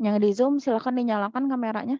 Yang di Zoom silakan dinyalakan kameranya.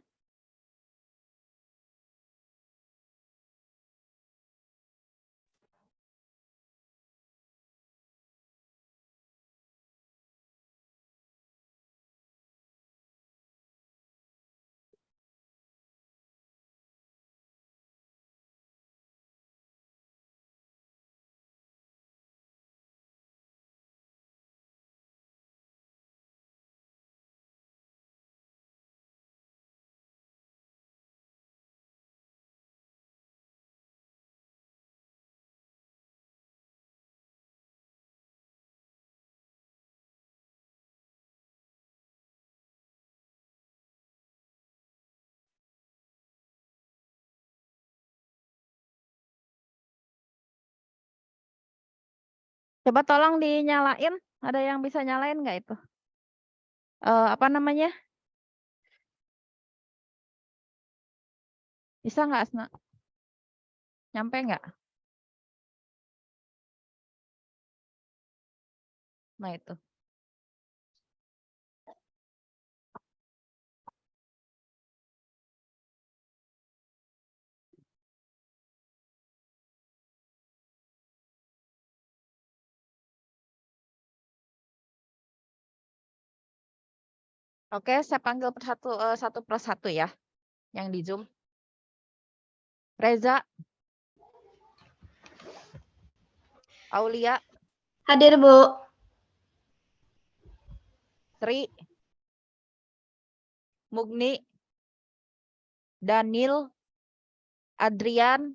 Coba tolong dinyalain. Ada yang bisa nyalain nggak itu? Apa namanya? Bisa nggak, Asna? Nyampe nggak? Nah itu. Oke, saya panggil satu persatu ya, yang di Zoom. Reza, Aulia, Hadir, Bu. Sri, Mugni, Daniel, Adrian,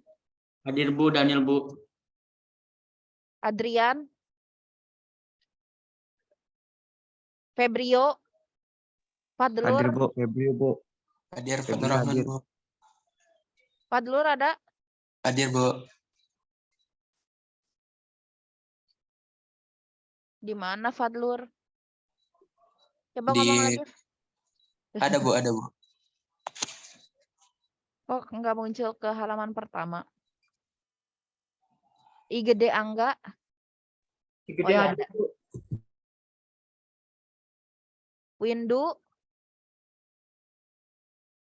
Hadir Bu, Daniel Bu. Adrian, Febrio, Fadlur. Hadir Bu, Febrio Bu. Hadir, Febri Fatur Rahman, hadir. Bu. Fadlur ada? Hadir, Bu. Di mana Fadlur? Coba Di... ngomong lagi. Ada, Bu, ada, Bu. Kok nggak muncul ke halaman pertama? IGD Angga. IGD Oh, iya, hadir, ada. Bu.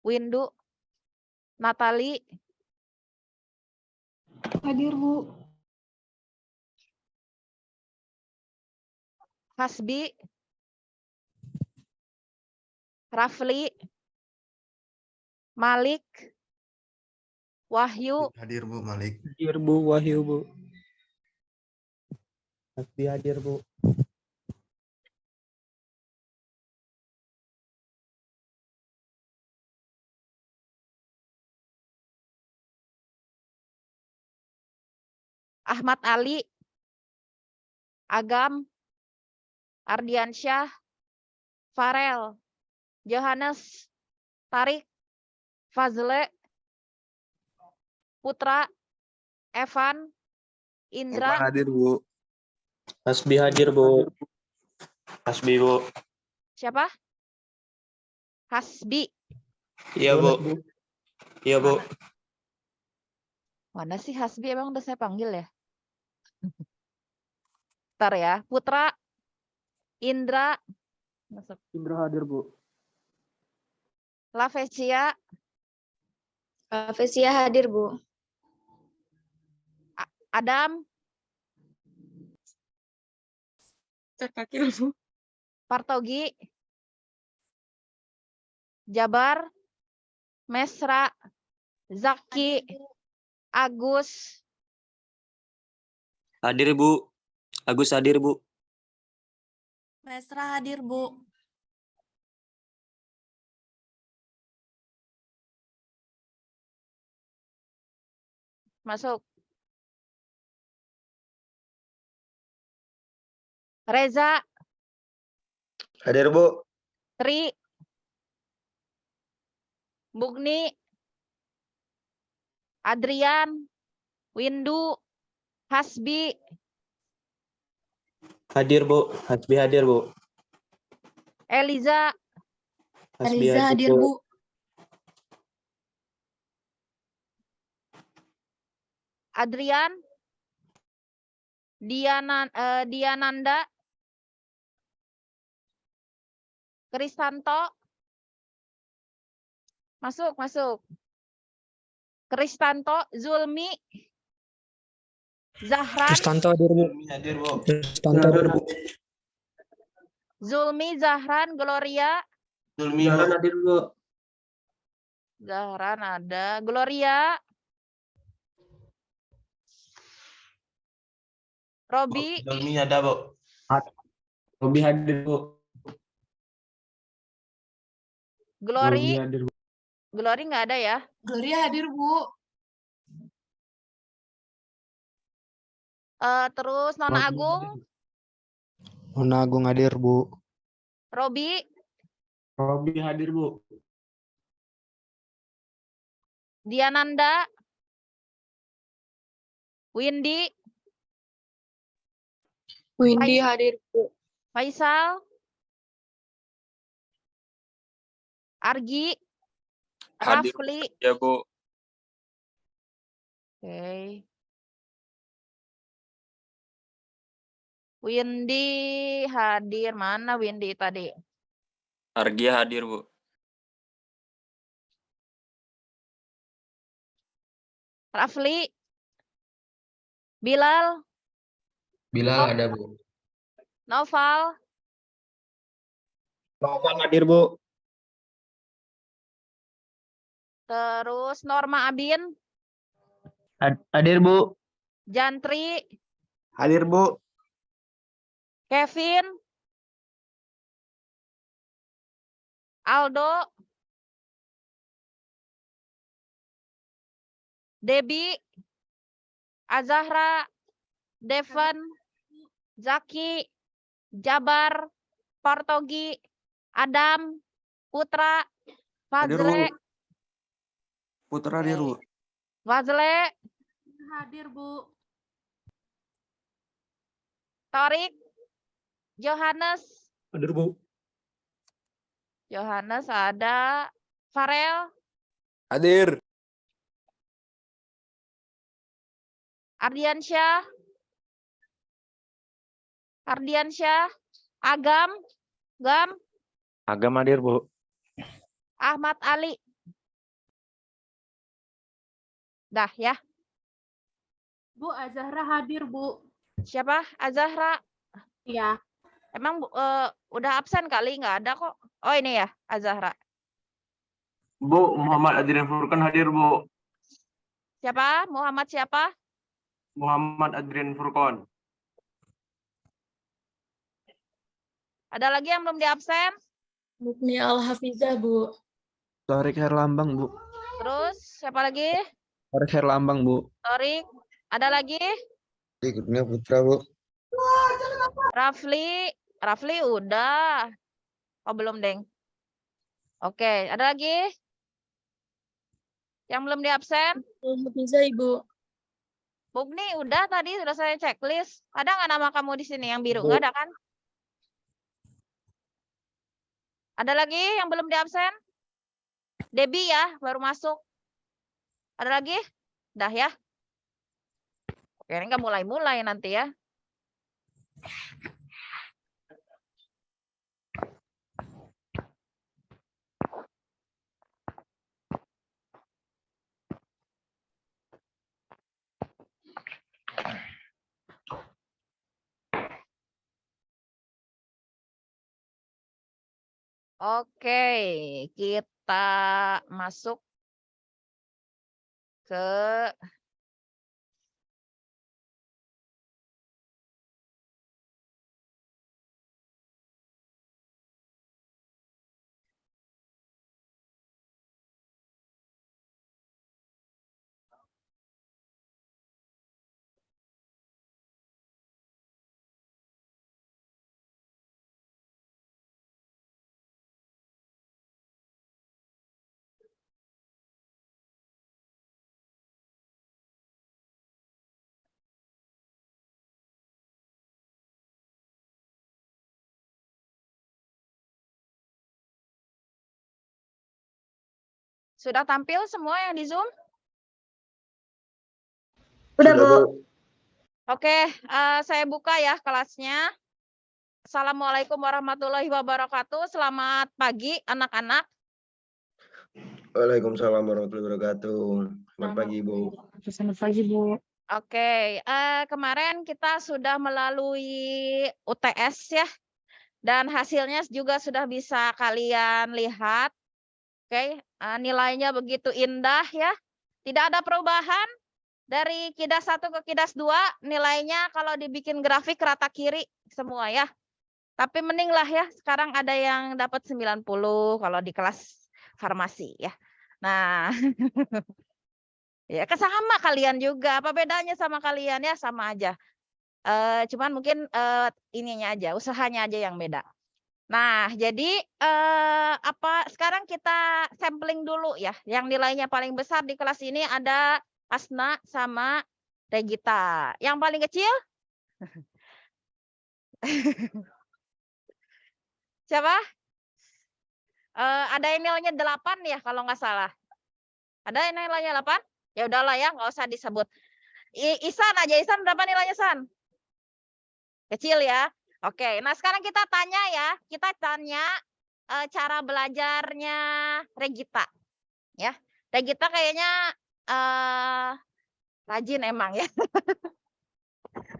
Windu, Natali, Hadir, Bu. Hasbi, Rafli, Malik, Wahyu, Hadir Bu, Malik. Hadir Bu, Wahyu Bu. Hasbi hadir Bu. Ahmad Ali, Agam, Ardiansyah, Farel, Johannes, Tarik, Fazle, Putra, Evan, Indra, Evan hadir Bu. Hasbi hadir Bu. Hasbi Bu. siapa? Hasbi. Iya Bu. Iya Bu. Mana sih Hasbi, emang udah saya panggil ya? Ntar ya. Putra, Indra, masuk. Indra hadir Bu. Lavecia, Fesia hadir, Bu. Adam, Partogi, Jabar, Mesra, Zaki, Agus, Hadir Bu. Agus hadir Bu. Mesra hadir, Bu. masuk. Reza, Hadir Bu. Tri, Mugni, Adrian, Windu, Hasbi, Hadir Bu. Hasbi hadir Bu. Eliza, Hasbi Aliza hadir, Bu. Adrian, Diananda, Kristanto, Masuk, masuk. Kristanto, Zulmi, Zahran, Kristanto hadir, Bu. Hadir, Bu. Kristanto hadir, Bu. Zulmi, Zahran, Gloria, Zulmi, Bu. Zahran hadir, Bu. Zahran ada, Gloria, Robi, Zulmi ada, Bu. Robi hadir, Bu. Glory, hadir, Bu. Glory nggak ada ya? Gloria hadir, Bu. Terus Nona Agung, Nona Agung hadir, Bu. Robi, Robi hadir, Bu. Diananda, Windy, Windy hadir, Bu. Faisal, Argi, Hadir, Rafli. Ya, Bu. Oke. Windy hadir. Mana Windy tadi? Argi hadir, Bu. Rafli, Bilal, Bilal ada, Bu. Noval, Novan hadir, Bu. terus Norma Abin, Hadir, Bu. Jantri, Hadir, Bu. Kevin, Aldo, Debbie, Azahra, Devon, Zaki, Jabar, Partogi, Adam, Putra, Fazle, Putra hadir, Bu. Fazle, Hadir, Bu. Torik, Johannes, Hadir, Bu. Johannes ada, Farel, Hadir. Ardiansyah, Agam, Gam, Agam hadir, Bu. Ahmad Ali. Dah ya. Bu, Azahra hadir, Bu. Siapa? Azahra. Iya. Emang udah absen kali? Nggak ada kok. Oh ini ya, Azahra. Bu, Muhammad Adrian Furkan hadir, Bu. Siapa? Muhammad siapa? Muhammad Adrian Furkan. Ada lagi yang belum diabsen? Mukni Al-Hafizah, Bu. Torik Herlambang, Bu. Terus siapa lagi? Torik Herlambang, Bu. Torik. Ada lagi? Ikutnya Putra, Bu. Rafli. Rafli udah. Oh belum, Deng. Oke, ada lagi? Yang belum diabsen? Al-Hafizah, Ibu. Mugni udah tadi sudah saya checklist. Ada nggak nama kamu di sini yang biru? Nggak ada kan? Ada lagi yang belum diabsen? Debbie ya, baru masuk. Ada lagi? Dah ya. Oke, ini nggak mulai-mulai nanti ya. Oke, kita masuk ke sudah tampil semua yang di Zoom? Udah, Bu. Oke, saya buka ya kelasnya. Assalamualaikum warahmatullahi wabarakatuh. Selamat pagi anak-anak. Waalaikumsalam warahmatullahi wabarakatuh. Selamat pagi, Bu. Selamat pagi, Bu. Oke, kemarin kita sudah melalui UTS ya, dan hasilnya juga sudah bisa kalian lihat. Oke, nilainya begitu indah ya. Tidak ada perubahan dari kidas 1 ke kidas 2, nilainya kalau dibikin grafik rata kiri semua ya. Tapi mending lah ya, sekarang ada yang dapat 90 kalau di kelas farmasi ya. Nah, ya sama kalian juga. Apa bedanya sama kalian ya? Sama aja. Cuman mungkin ininya aja, usahanya aja yang beda. Nah, jadi sekarang kita sampling dulu ya. Yang nilainya paling besar di kelas ini ada Asna sama Regita. Yang paling kecil? Siapa? Ada yang nilainya 8 ya kalau nggak salah. Ada yang nilainya 8? Ya udahlah ya, nggak usah disebut. Isan aja, Isan berapa nilainya, San? Kecil ya. Oke, nah sekarang kita tanya ya. Kita tanya cara belajarnya Regita. Ya, Regita kayaknya rajin emang ya.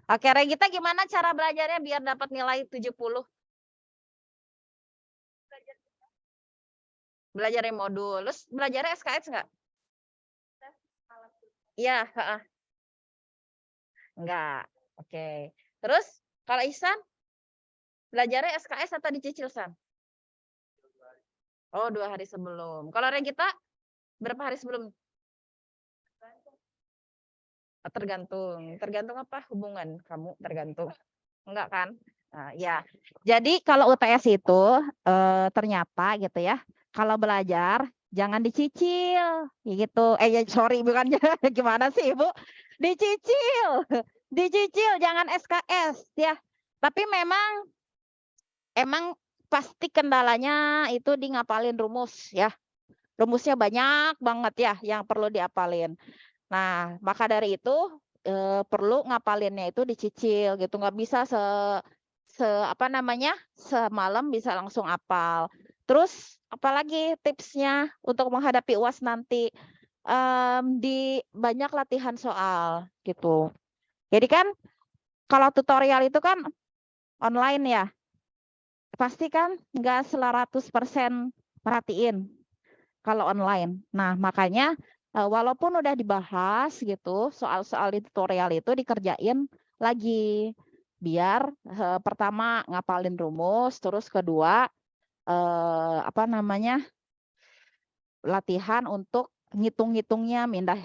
Oke, Regita gimana cara belajarnya biar dapat nilai 70? Belajar modul. Terus belajarnya SKS nggak? Iya, enggak. Oke. Terus kalau Ihsan belajarnya SKS atau dicicil, San? Oh, 2 hari sebelum. Kalau Regita berapa hari sebelum? Tergantung. Tergantung apa? Hubungan kamu tergantung. Enggak kan? Nah, ya. Jadi kalau UTS itu ternyata gitu ya. Kalau belajar jangan dicicil gitu. Sorry bukan gimana sih Ibu? Dicicil. Dicicil jangan SKS ya. Tapi emang pasti kendalanya itu di ngapalin rumus ya. Rumusnya banyak banget ya yang perlu diapalin. Nah, maka dari itu perlu ngapalinnya itu dicicil gitu. Nggak bisa semalam bisa langsung apal. Terus apalagi tipsnya untuk menghadapi UAS nanti di banyak latihan soal gitu. Jadi kan kalau tutorial itu kan online ya, pasti kan nggak 100% merhatiin kalau online. Nah makanya walaupun udah dibahas gitu soal-soal di tutorial itu dikerjain lagi biar pertama ngapalin rumus, terus kedua latihan untuk ngitung-ngitungnya, mindah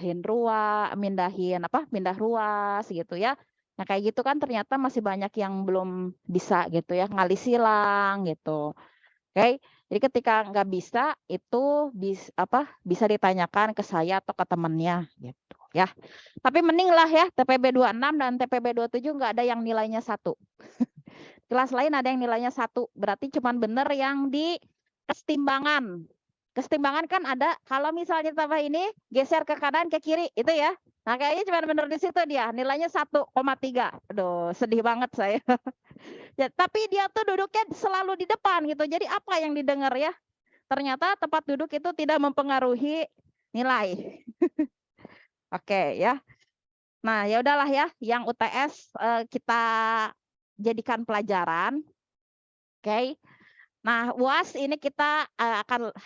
ruas gitu ya. Nah kayak gitu kan ternyata masih banyak yang belum bisa gitu ya, ngali silang gitu. Oke, jadi ketika nggak bisa itu bisa ditanyakan ke saya atau ke temannya gitu ya. Tapi mending lah ya TPB 26 dan TPB 27 nggak ada yang nilainya 1. Kelas lain ada yang nilainya 1, berarti cuman bener yang di kesetimbangan. Kesetimbangan kan ada kalau misalnya tambah ini geser ke kanan ke kiri itu ya. Nah kayaknya cuma bener di situ dia nilainya 1,3. Aduh sedih banget saya. Ya, tapi dia tuh duduknya selalu di depan gitu. Jadi apa yang didengar ya? Ternyata tempat duduk itu tidak mempengaruhi nilai. Oke ya. Nah, ya udahlah ya, yang UTS kita jadikan pelajaran. Oke. Nah, UAS ini kita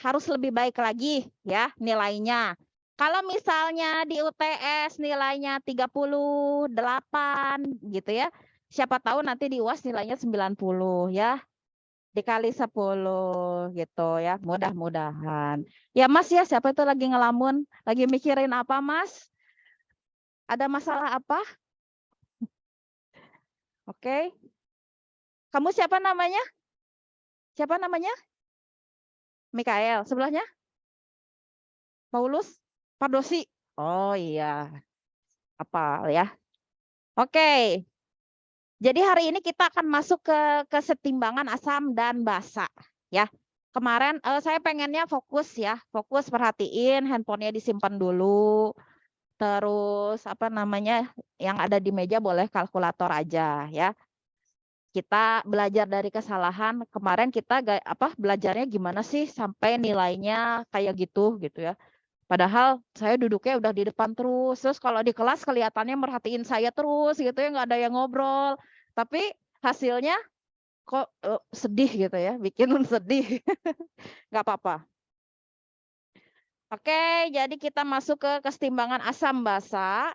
harus lebih baik lagi ya nilainya. Kalau misalnya di UTS nilainya 38 gitu ya. Siapa tahu nanti di UAS nilainya 90 ya. Dikali 10 gitu ya. Mudah-mudahan. Ya Mas ya, siapa itu lagi ngelamun? Lagi mikirin apa Mas? Ada masalah apa? Oke. Kamu siapa namanya? Siapa namanya? Mikael. Sebelahnya? Paulus? Pardosi? Oh iya. Apa ya? Oke. Jadi hari ini kita akan masuk ke kesetimbangan asam dan basa. Ya. Kemarin saya pengennya fokus ya. Fokus perhatiin handphonenya disimpan dulu. Terus yang ada di meja boleh kalkulator aja ya. kita belajar dari kesalahan. Kemarin kita belajarnya gimana sih sampai nilainya kayak gitu ya. Padahal saya duduknya udah di depan terus kalau di kelas kelihatannya merhatiin saya terus gitu ya, nggak ada yang ngobrol. Tapi hasilnya kok sedih gitu ya, bikin sedih. Nggak apa-apa. Oke, jadi kita masuk ke kesetimbangan asam basa.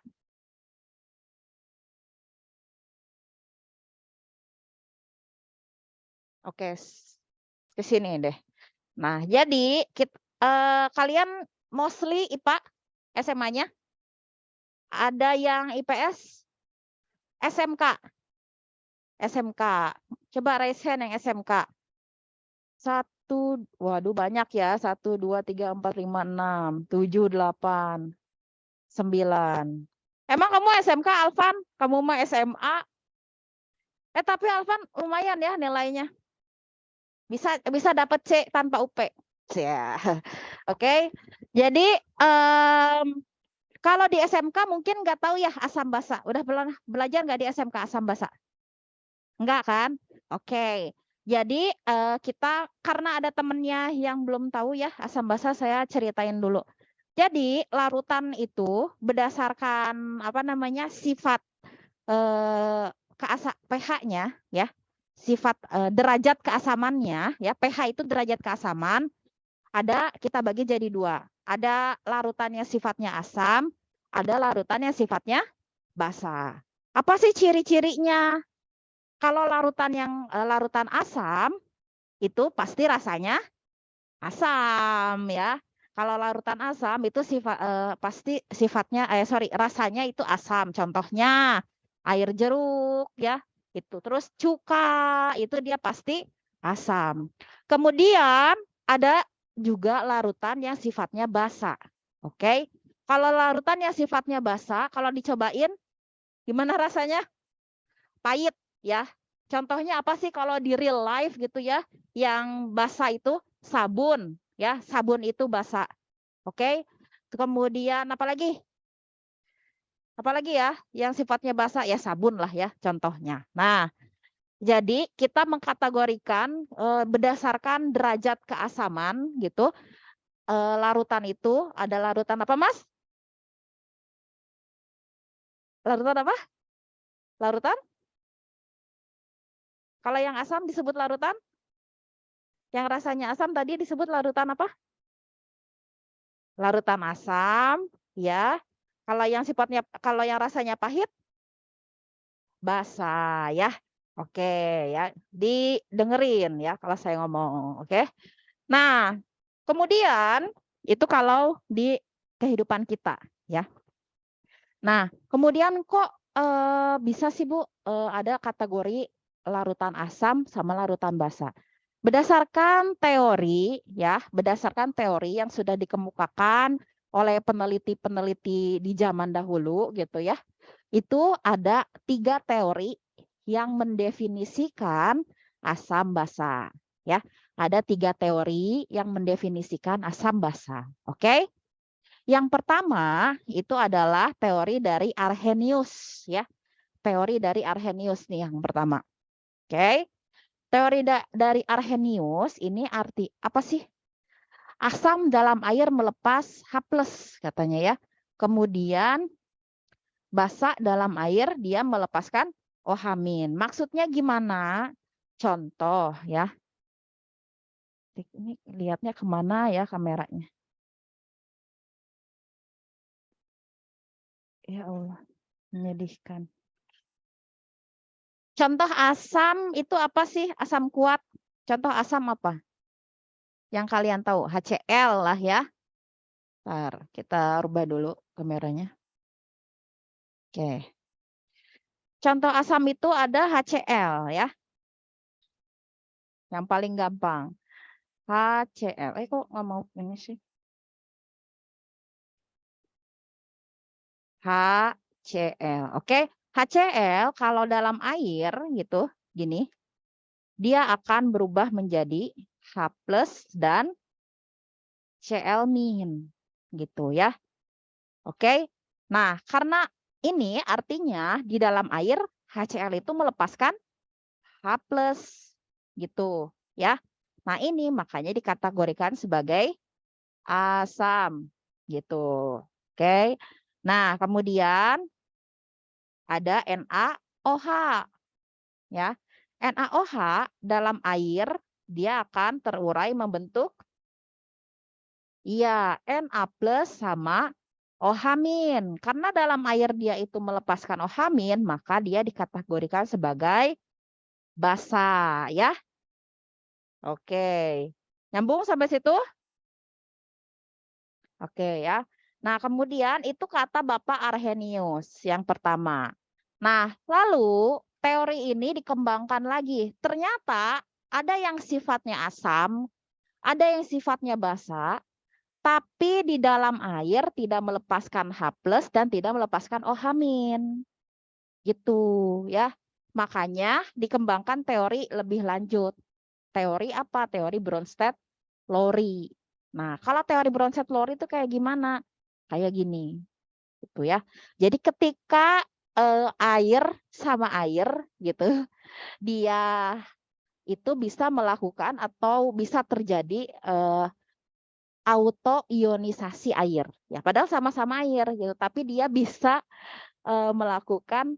Oke, ke sini deh. Nah, jadi kalian mostly IPA SMA-nya? Ada yang IPS? SMK? SMK. Coba raise hand yang SMK. 1, waduh banyak ya. 1, 2, 3, 4, 5, 6, 7, 8, 9. Emang kamu SMK, Alvan? Kamu mah SMA? Tapi Alvan lumayan ya nilainya. Bisa dapat C tanpa UP. Ya. Oke. Jadi kalau di SMK mungkin nggak tahu ya asam basa. Udah belajar nggak di SMK asam basa? Enggak kan? Oke. Jadi kita karena ada temennya yang belum tahu ya asam basa, saya ceritain dulu. Jadi larutan itu berdasarkan sifat pH-nya ya. Sifat derajat keasamannya ya, pH itu derajat keasaman, kita bagi jadi 2. Ada larutan yang sifatnya asam, ada larutan yang sifatnya basa. Apa sih ciri-cirinya? Kalau larutan asam itu pasti rasanya asam ya. Kalau larutan asam itu pasti rasanya itu asam. Contohnya air jeruk ya. Itu terus cuka itu dia pasti asam. Kemudian ada juga larutan yang sifatnya basa. Oke. Kalau larutan yang sifatnya basa, kalau dicobain gimana rasanya? Pahit ya. Contohnya apa sih kalau di real life gitu ya? Yang basa itu sabun ya. Sabun itu basa. Oke. Kemudian apalagi? Apalagi ya yang sifatnya basa ya sabun lah ya contohnya. Nah, jadi kita mengkategorikan berdasarkan derajat keasaman gitu. Larutan itu ada larutan apa, Mas? Larutan apa? Larutan? Kalau yang asam disebut larutan? Yang rasanya asam tadi disebut larutan apa? Larutan asam, ya. Kalau yang rasanya pahit, basa ya. Oke ya, didengerin ya kalau saya ngomong, oke. Nah, kemudian itu kalau di kehidupan kita ya. Nah, kemudian kok bisa sih Bu ada kategori larutan asam sama larutan basa. Berdasarkan teori yang sudah dikemukakan oleh peneliti-peneliti di zaman dahulu gitu ya. Itu ada 3 teori yang mendefinisikan asam basa ya. Ada 3 teori yang mendefinisikan asam basa. Oke? Yang pertama itu adalah teori dari Arrhenius ya. Teori dari Arrhenius nih yang pertama. Oke. Teori dari Arrhenius ini arti apa sih? Asam dalam air melepas H+ katanya ya. Kemudian basa dalam air dia melepaskan OH-. Maksudnya gimana? Contoh ya. Ini lihatnya kemana ya kameranya? Ya Allah, menyedihkan. Contoh asam itu apa sih? Asam kuat. Contoh asam apa? Yang kalian tahu, HCl lah ya. Bentar, kita rubah dulu kameranya. Oke. Contoh asam itu ada HCl ya. Yang paling gampang. HCl. Kok nggak mau ini sih? HCl. Oke. HCl kalau dalam air gitu, gini. Dia akan berubah menjadi H+ dan Cl- gitu ya. Oke. Nah, karena ini artinya di dalam air HCl itu melepaskan H+ gitu ya. Nah, ini makanya dikategorikan sebagai asam gitu. Oke. Nah, kemudian ada NaOH ya. NaOH dalam air dia akan terurai membentuk Na+ sama OH-. Karena dalam air dia itu melepaskan OH-, maka dia dikategorikan sebagai basa ya. Oke. Nyambung sampai situ? Oke ya. Nah, kemudian itu kata Bapak Arrhenius yang pertama. Nah, lalu teori ini dikembangkan lagi. Ternyata ada yang sifatnya asam, ada yang sifatnya basa, tapi di dalam air tidak melepaskan H+ dan tidak melepaskan OH-. Gitu ya. Makanya dikembangkan teori lebih lanjut. Teori apa? Teori Bronsted-Lowry. Nah, kalau teori Bronsted-Lowry itu kayak gimana? Kayak gini. Gitu ya. Jadi ketika air sama air gitu, dia itu bisa melakukan atau bisa terjadi autoionisasi air. Ya, padahal sama-sama air gitu, tapi dia bisa melakukan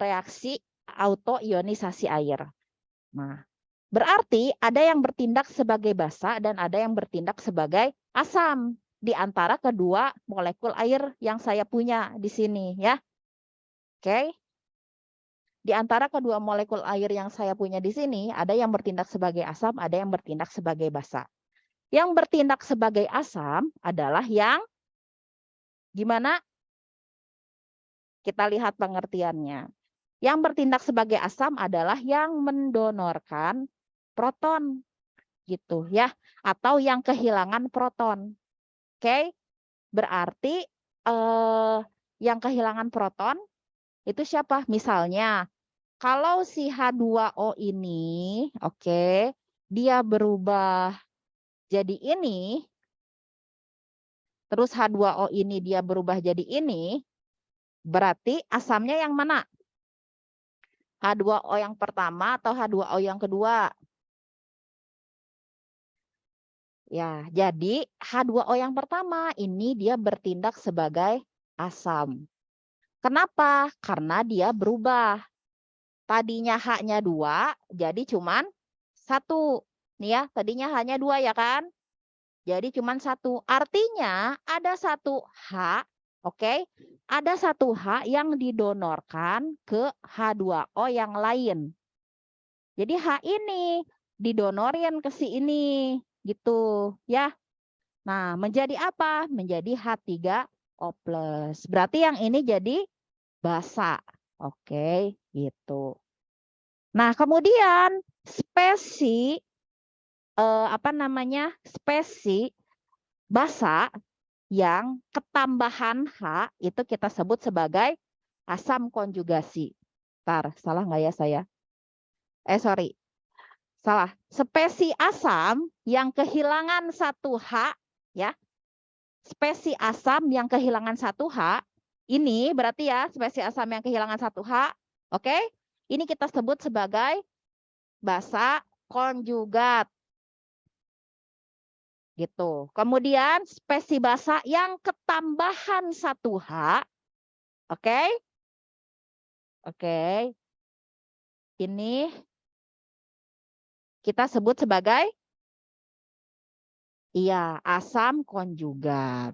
reaksi autoionisasi air. Nah, berarti ada yang bertindak sebagai basa dan ada yang bertindak sebagai asam di antara kedua molekul air yang saya punya di sini ya. Oke. Di antara kedua molekul air yang saya punya di sini ada yang bertindak sebagai asam, ada yang bertindak sebagai basa. Yang bertindak sebagai asam adalah yang gimana? Kita lihat pengertiannya. Yang bertindak sebagai asam adalah yang mendonorkan proton gitu ya, atau yang kehilangan proton. Oke. Berarti yang kehilangan proton itu siapa? Misalnya kalau si H2O ini, oke, dia berubah jadi ini, terus H2O ini dia berubah jadi ini, berarti asamnya yang mana? H2O yang pertama atau H2O yang kedua? Ya, jadi H2O yang pertama ini dia bertindak sebagai asam. Kenapa? Karena dia berubah. Tadinya H-nya 2, jadi cuman 1. Nih ya, tadinya H-nya 2 ya kan? Jadi cuman 1. Artinya ada 1 H, oke? Ada 1 H yang didonorkan ke H2O yang lain. Jadi H ini didonorin ke si ini, gitu ya. Nah, menjadi apa? Menjadi H3O+. Berarti yang ini jadi basa. Oke, gitu. Nah, kemudian spesi spesi basa yang ketambahan H itu kita sebut sebagai asam konjugasi. Bentar, salah nggak ya saya? Sorry. Salah. Spesi asam yang kehilangan 1 H ya. Spesi asam yang kehilangan 1 H ini berarti ya spesi asam yang kehilangan 1 H. Oke? Ini kita sebut sebagai basa konjugat. Gitu. Kemudian spesi basa yang ketambahan 1 H. Oke? Oke. Ini kita sebut sebagai asam konjugat.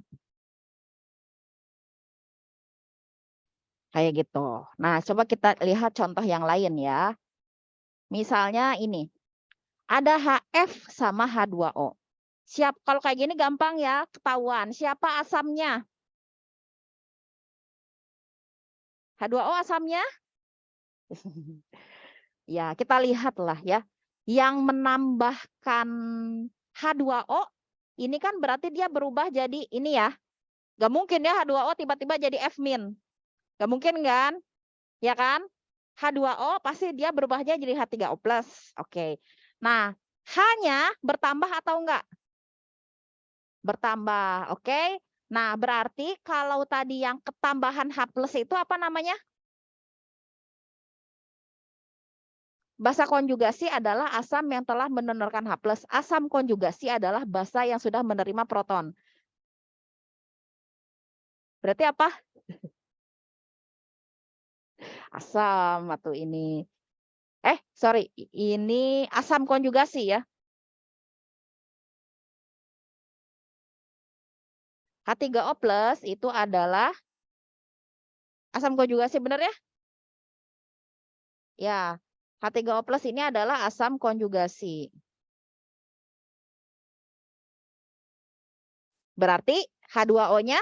Kayak gitu. Nah, coba kita lihat contoh yang lain ya. Misalnya ini. Ada HF sama H2O. Kalau kayak gini gampang ya, ketahuan. Siapa asamnya? H2O asamnya? Ya, kita lihatlah ya. Yang menambahkan H2O, ini kan berarti dia berubah jadi ini ya. Gak mungkin ya H2O tiba-tiba jadi F-. Gak mungkin kan? Ya kan? H2O pasti dia berubahnya jadi H3O+. Oke. Nah, H-nya bertambah atau enggak? Bertambah, oke. Nah, berarti kalau tadi yang ketambahan H+ itu apa namanya? Basa konjugasi adalah asam yang telah mendonorkan H+. Asam konjugasi adalah basa yang sudah menerima proton. Berarti apa? Asam atau ini. Sorry, ini asam konjugasi ya. H3O+ itu adalah asam konjugasi, benar ya? Ya, H3O+ ini adalah asam konjugasi. Berarti H2O-nya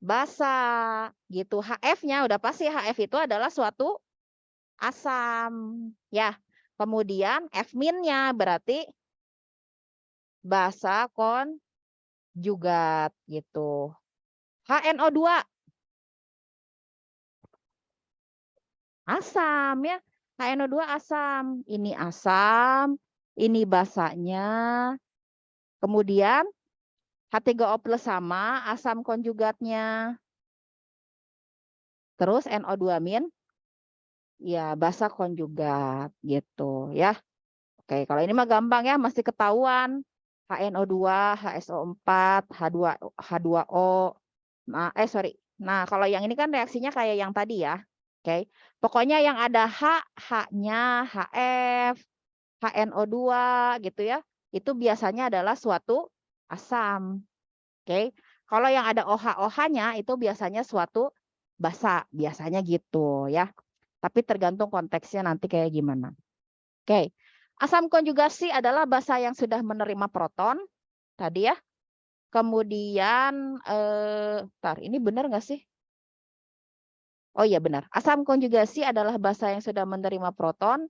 basa gitu. HF-nya udah pasti HF itu adalah suatu asam ya. Kemudian F-nya berarti basa konjugat gitu. HNO2 asam ya. HNO2 asam. Ini asam, ini basanya. Kemudian H3O+ sama asam konjugatnya. Terus NO2- ya basa konjugat gitu ya. Oke, kalau ini mah gampang ya, masih ketahuan. HNO2, HSO4, H2O. Nah, kalau yang ini kan reaksinya kayak yang tadi ya. Oke. Pokoknya yang ada H-nya, HF, HNO2 gitu ya. Itu biasanya adalah suatu asam. Oke. Kalau yang ada OH-OH-nya itu biasanya suatu basa, biasanya gitu ya. Tapi tergantung konteksnya nanti kayak gimana. Oke. Asam konjugasi adalah basa yang sudah menerima proton tadi ya. Kemudian ini benar nggak sih? Oh iya benar. Asam konjugasi adalah basa yang sudah menerima proton.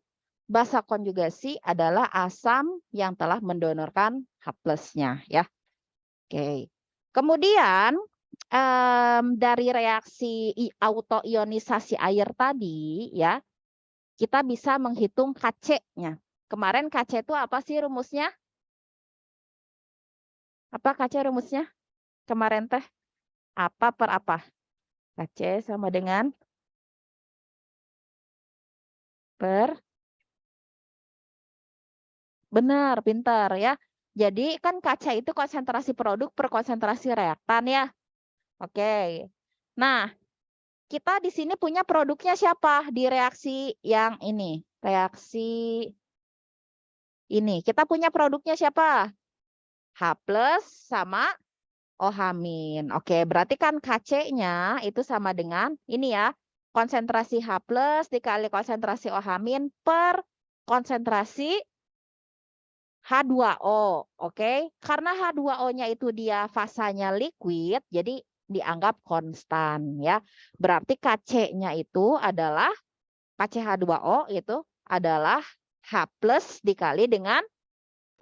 Basa konjugasi adalah asam yang telah mendonorkan H+-nya ya. Oke. Kemudian dari reaksi autoionisasi air tadi ya, kita bisa menghitung Kc-nya. Kemarin Kc itu apa sih rumusnya? Apa Kc rumusnya? Kemarin teh apa per apa? Kc sama dengan per. Benar, pintar ya. Jadi kan Kc itu konsentrasi produk per konsentrasi reaktan ya. Oke. Nah, kita di sini punya produknya siapa di reaksi yang ini? Reaksi ini. Kita punya produknya siapa? H+ sama OH-. Oke, berarti kan Kc-nya itu sama dengan ini ya. Konsentrasi H+ dikali konsentrasi OH- per konsentrasi H2O. Oke, karena H2O-nya itu dia fasanya liquid, jadi dianggap konstan ya. Berarti Kc-nya itu adalah KCH2O itu adalah H+ dikali dengan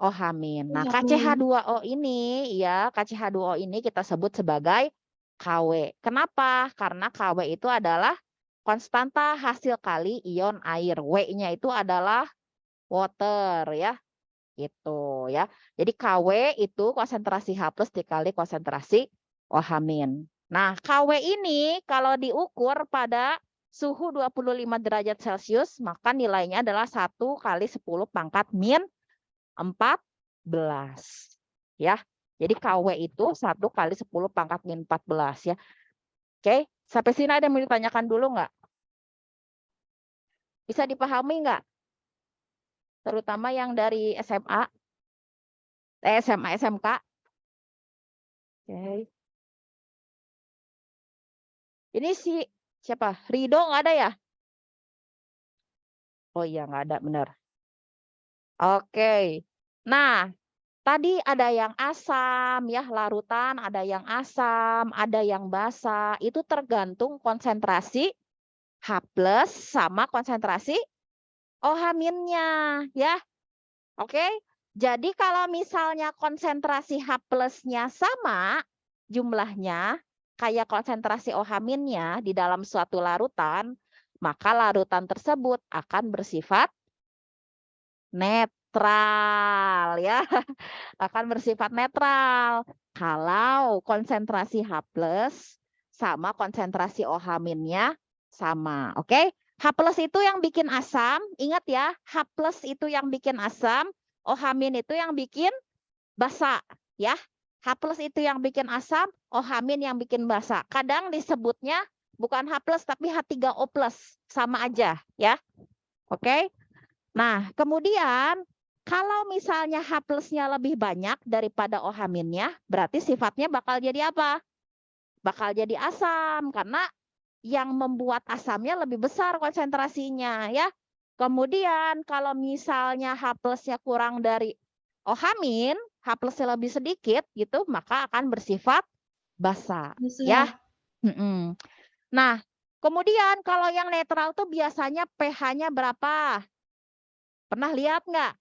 OH-. Nah, KCH2O ini ya, KCH2O ini kita sebut sebagai KW. Kenapa? Karena KW itu adalah konstanta hasil kali ion air. W-nya itu adalah water ya. Gitu ya. Jadi KW itu konsentrasi H+ dikali konsentrasi OH-. Nah, KW ini kalau diukur pada suhu 25 derajat Celcius, maka nilainya adalah 1 kali 10 pangkat min 14 ya. Jadi KW itu 1 kali 10 pangkat min 14 ya. Oke, sampai sini ada yang mau ditanyakan dulu nggak? Bisa dipahami nggak? Terutama yang dari SMA, SMA, SMK. Oke. Ini siapa? Rido nggak ada ya? Oh iya nggak ada, benar. Oke. Nah, tadi ada yang asam ya, larutan, ada yang asam, ada yang basa. Itu tergantung konsentrasi H+ sama konsentrasi OH-nya ya. Oke. Jadi kalau misalnya konsentrasi H+-nya sama jumlahnya kayak konsentrasi OH-nya di dalam suatu larutan, maka larutan tersebut akan bersifat netral ya. Akan bersifat netral kalau konsentrasi H+ sama konsentrasi OH-nya sama. Oke? H plus itu yang bikin asam, ingat ya, H plus itu yang bikin asam, OH- itu yang bikin basa, ya. H plus itu yang bikin asam, OH- yang bikin basa. Kadang disebutnya bukan H plus tapi H3O plus, sama aja, ya. Oke. Nah, kemudian kalau misalnya H plusnya lebih banyak daripada OH-nya, berarti sifatnya bakal jadi apa? Bakal jadi asam, karena yang membuat asamnya lebih besar konsentrasinya, ya. Kemudian kalau misalnya H plusnya kurang dari OH-, H plusnya lebih sedikit gitu, maka akan bersifat basa, ya. Nah, kemudian kalau yang netral tuh biasanya pH-nya berapa? Pernah lihat nggak?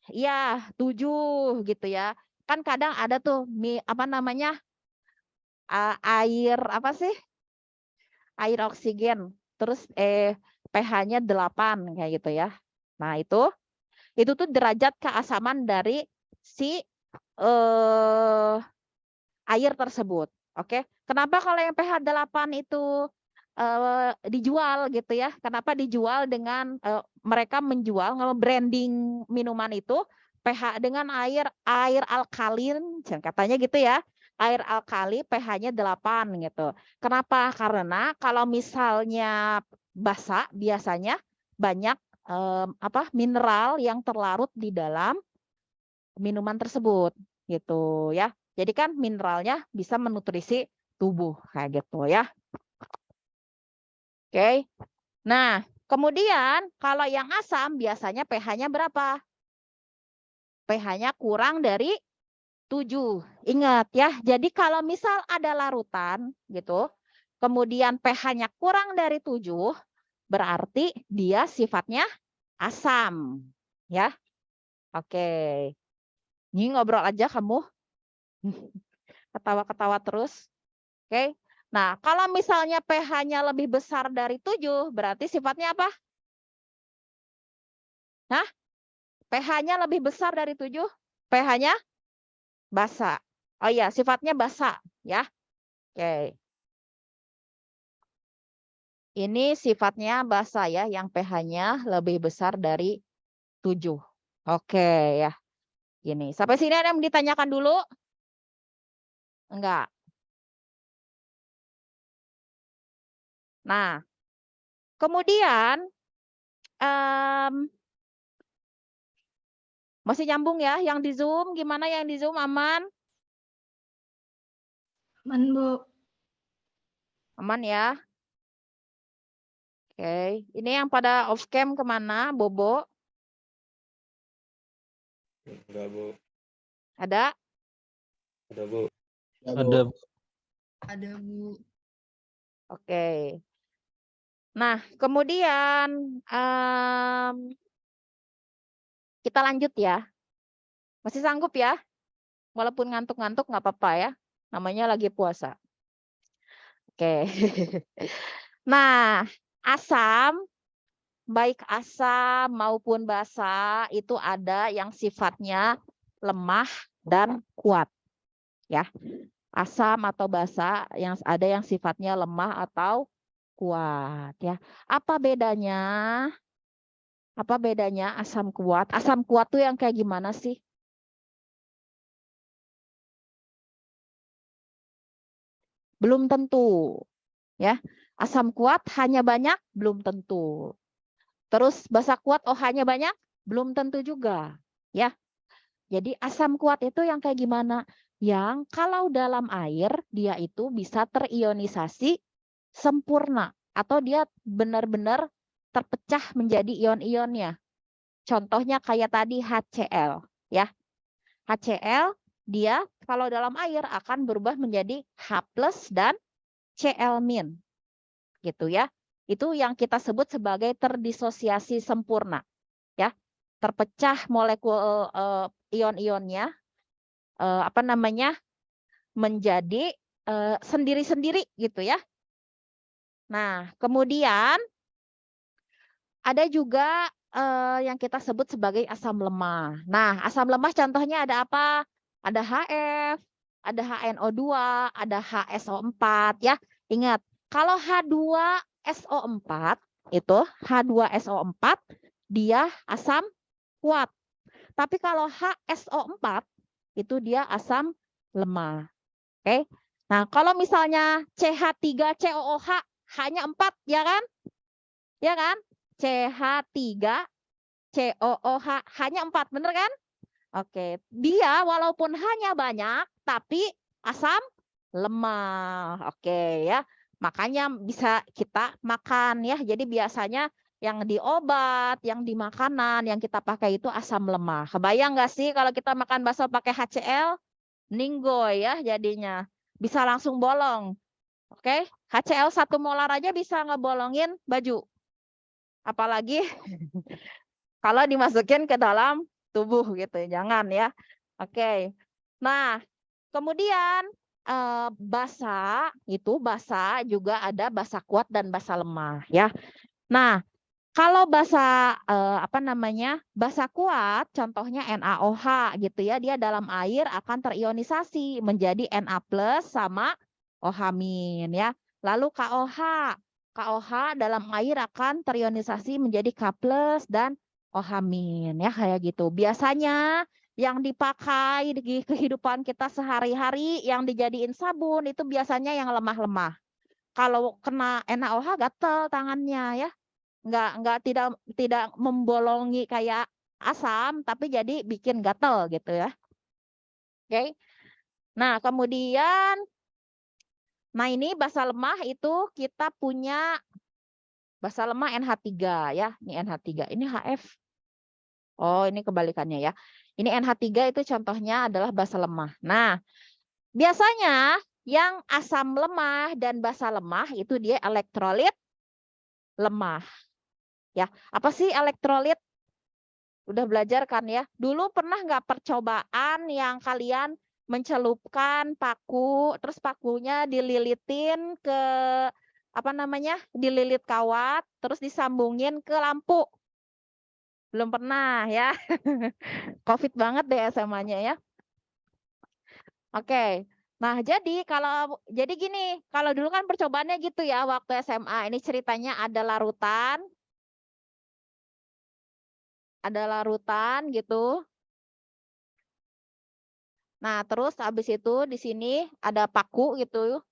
Ya, 7 gitu ya. Kan kadang ada tuh apa namanya? Air apa sih? Air oksigen. Terus pH-nya 8 kayak gitu ya. Nah, itu tuh derajat keasaman dari si air tersebut. Oke. Kenapa kalau yang pH 8 itu dijual gitu ya? Kenapa dijual dengan mereka menjual branding minuman itu pH dengan air alkalin, katanya gitu ya. Air alkali pH-nya 8 gitu. Kenapa? Karena kalau misalnya basa biasanya banyak mineral yang terlarut di dalam minuman tersebut gitu ya. Jadi kan mineralnya bisa menutrisi tubuh kayak gitu ya. Oke. Nah, kemudian kalau yang asam biasanya pH-nya berapa? pH-nya kurang dari 7. Ingat ya, jadi kalau misal ada larutan gitu, kemudian pH-nya kurang dari 7, berarti dia sifatnya asam. Ya. Oke. Ini ngobrol aja kamu. Ketawa-ketawa terus. Oke. Nah, kalau misalnya pH-nya lebih besar dari 7, berarti sifatnya apa? Nah, pH-nya lebih besar dari 7, pH-nya basa. Oh iya, sifatnya basa ya. Oke. Ini sifatnya basa ya, yang pH-nya lebih besar dari 7. Oke ya. Gini, sampai sini ada yang ditanyakan dulu? Enggak. Nah, kemudian masih nyambung ya yang di Zoom? Gimana yang di Zoom, aman? Aman, Bu. Aman ya? Oke, ini yang pada off cam kemana? Bobo? Enggak, Bu. Ada? Ada, Bu. Ada, Bu. Ada, Bu. Oke. Nah, kemudian kita lanjut ya. Masih sanggup ya? Walaupun ngantuk-ngantuk nggak apa-apa ya. Namanya lagi puasa. Oke. Nah, asam, baik asam maupun basa itu ada yang sifatnya lemah dan kuat. Ya. Asam atau basa yang ada yang sifatnya lemah atau kuat ya. Apa bedanya? Apa bedanya asam kuat? Asam kuat tuh yang kayak gimana sih? Belum tentu. Ya. Asam kuat hanya banyak? Belum tentu. Terus basa kuat OH-nya banyak? Belum tentu juga. Ya. Jadi asam kuat itu yang kayak gimana? Yang kalau dalam air dia itu bisa terionisasi sempurna atau dia benar-benar terpecah menjadi ion-ionnya. Contohnya kayak tadi HCl ya. HCl dia kalau dalam air akan berubah menjadi H+ dan Cl-. Gitu ya. Itu yang kita sebut sebagai terdisosiasi sempurna. Ya. Terpecah molekul ion-ionnya menjadi sendiri-sendiri gitu ya. Nah, kemudian ada juga yang kita sebut sebagai asam lemah. Nah, asam lemah contohnya ada apa? Ada HF, ada HNO2, ada HSO4 ya. Ingat, kalau H2 SO4 itu H2SO4 dia asam kuat. Tapi kalau HSO4 itu dia asam lemah. Oke. Nah, kalau misalnya CH3COOH hanya 4 ya kan? Ya kan? CH3COOH hanya 4, bener kan? Oke, dia walaupun hanya banyak tapi asam lemah. Oke ya. Makanya bisa kita makan ya. Jadi biasanya yang di obat, yang di makanan yang kita pakai itu asam lemah. Kebayang nggak sih kalau kita makan bakso pakai HCl? Ninggoy ya jadinya. Bisa langsung bolong. Oke, HCl 1 molar aja bisa ngebolongin baju. Apalagi kalau dimasukin ke dalam tubuh gitu. Jangan ya. Oke. Nah, kemudian basa juga ada basa kuat dan basa lemah ya. Nah, kalau basa basa kuat contohnya NaOH gitu ya, dia dalam air akan terionisasi menjadi Na+ sama OH- ya. Lalu KOH dalam air akan terionisasi menjadi K+ dan OH- ya kayak gitu. Biasanya yang dipakai di kehidupan kita sehari-hari yang dijadiin sabun itu biasanya yang lemah-lemah. Kalau kena NaOH gatel tangannya ya. Tidak membolongi kayak asam tapi jadi bikin gatel gitu ya. Oke. Nah, kemudian ini basa lemah itu kita punya basa lemah NH3 ya. Ini NH3, ini HF. Oh, ini kebalikannya ya. Ini NH3 itu contohnya adalah basa lemah. Nah, biasanya yang asam lemah dan basa lemah itu dia elektrolit lemah. Ya, apa sih elektrolit? Udah belajar kan ya? Dulu pernah nggak percobaan yang kalian mencelupkan paku, terus pakunya dililitin ke dililit kawat, terus disambungin ke lampu? Belum pernah ya? COVID banget deh SMA-nya ya. Oke. Nah, jadi gini, kalau dulu kan percobaannya gitu ya waktu SMA. Ini ceritanya ada larutan gitu. Nah, terus habis itu di sini ada paku gitu.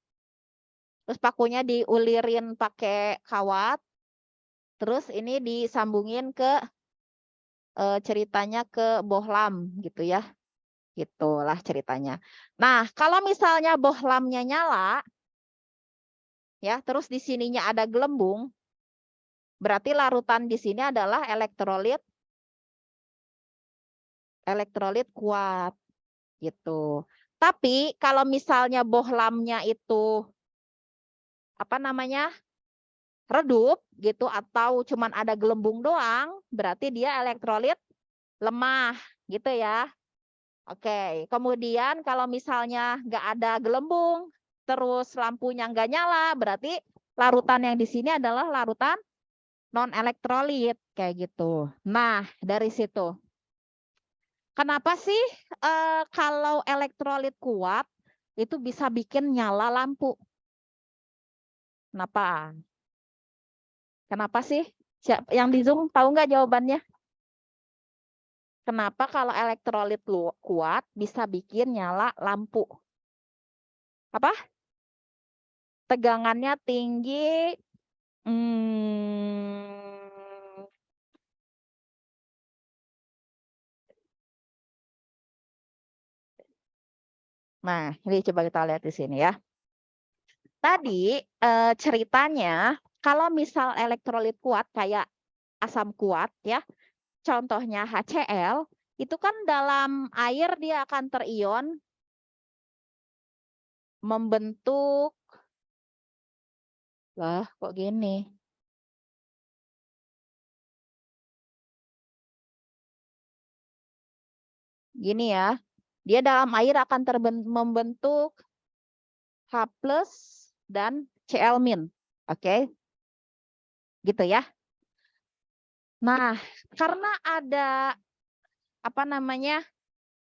Terus pakunya diulirin pakai kawat. Terus ini disambungin ke ceritanya ke bohlam gitu ya. Gitulah ceritanya. Nah, kalau misalnya bohlamnya nyala ya, terus di sininya ada gelembung, berarti larutan di sini adalah elektrolit kuat gitu. Tapi kalau misalnya bohlamnya itu redup gitu atau cuman ada gelembung doang, berarti dia elektrolit lemah gitu ya. Oke, kemudian kalau misalnya nggak ada gelembung, terus lampunya nggak nyala, berarti larutan yang di sini adalah larutan non elektrolit kayak gitu. Nah, dari situ. Kenapa sih kalau elektrolit kuat itu bisa bikin nyala lampu? Kenapa? Kenapa sih? Yang di Zoom tahu nggak jawabannya? Kenapa kalau elektrolit kuat bisa bikin nyala lampu? Apa? Tegangannya tinggi. Nah, ini coba kita lihat di sini ya. Tadi ceritanya kalau misal elektrolit kuat kayak asam kuat ya, contohnya HCl, itu kan dalam air dia akan terion membentuk, lah kok gini? Gini ya, dia dalam air akan membentuk H+ dan Cl-. Oke. Gitu ya. Nah, karena ada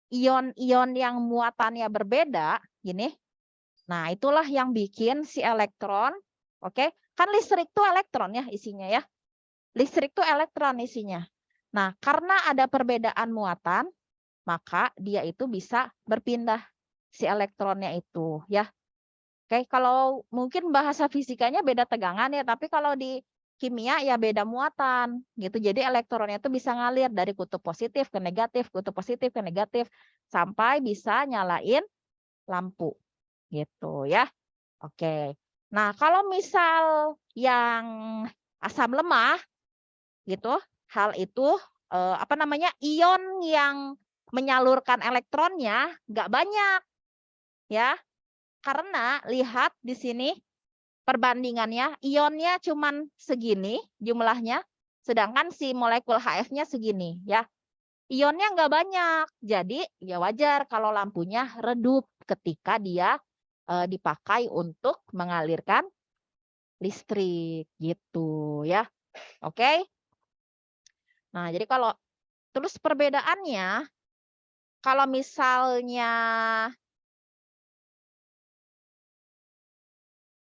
ion-ion yang muatannya berbeda, gini. Nah, itulah yang bikin si elektron Oke, kan listrik itu elektron ya isinya ya. Listrik itu elektron isinya. Nah, karena ada perbedaan muatan, maka dia itu bisa berpindah si elektronnya itu ya. Oke, kalau mungkin bahasa fisikanya beda tegangan ya, tapi kalau di kimia ya beda muatan gitu. Jadi elektronnya itu bisa ngalir dari kutub positif ke negatif, kutub positif ke negatif sampai bisa nyalain lampu gitu ya. Oke. Nah, kalau misal yang asam lemah gitu, hal itu apa namanya? Ion yang menyalurkan elektronnya nggak banyak ya. Karena lihat di sini perbandingannya, ionnya cuman segini jumlahnya, sedangkan si molekul HF-nya segini ya. Ionnya nggak banyak, jadi ya wajar kalau lampunya redup ketika dia dipakai untuk mengalirkan listrik gitu ya. Oke. Nah, jadi kalau terus perbedaannya kalau misalnya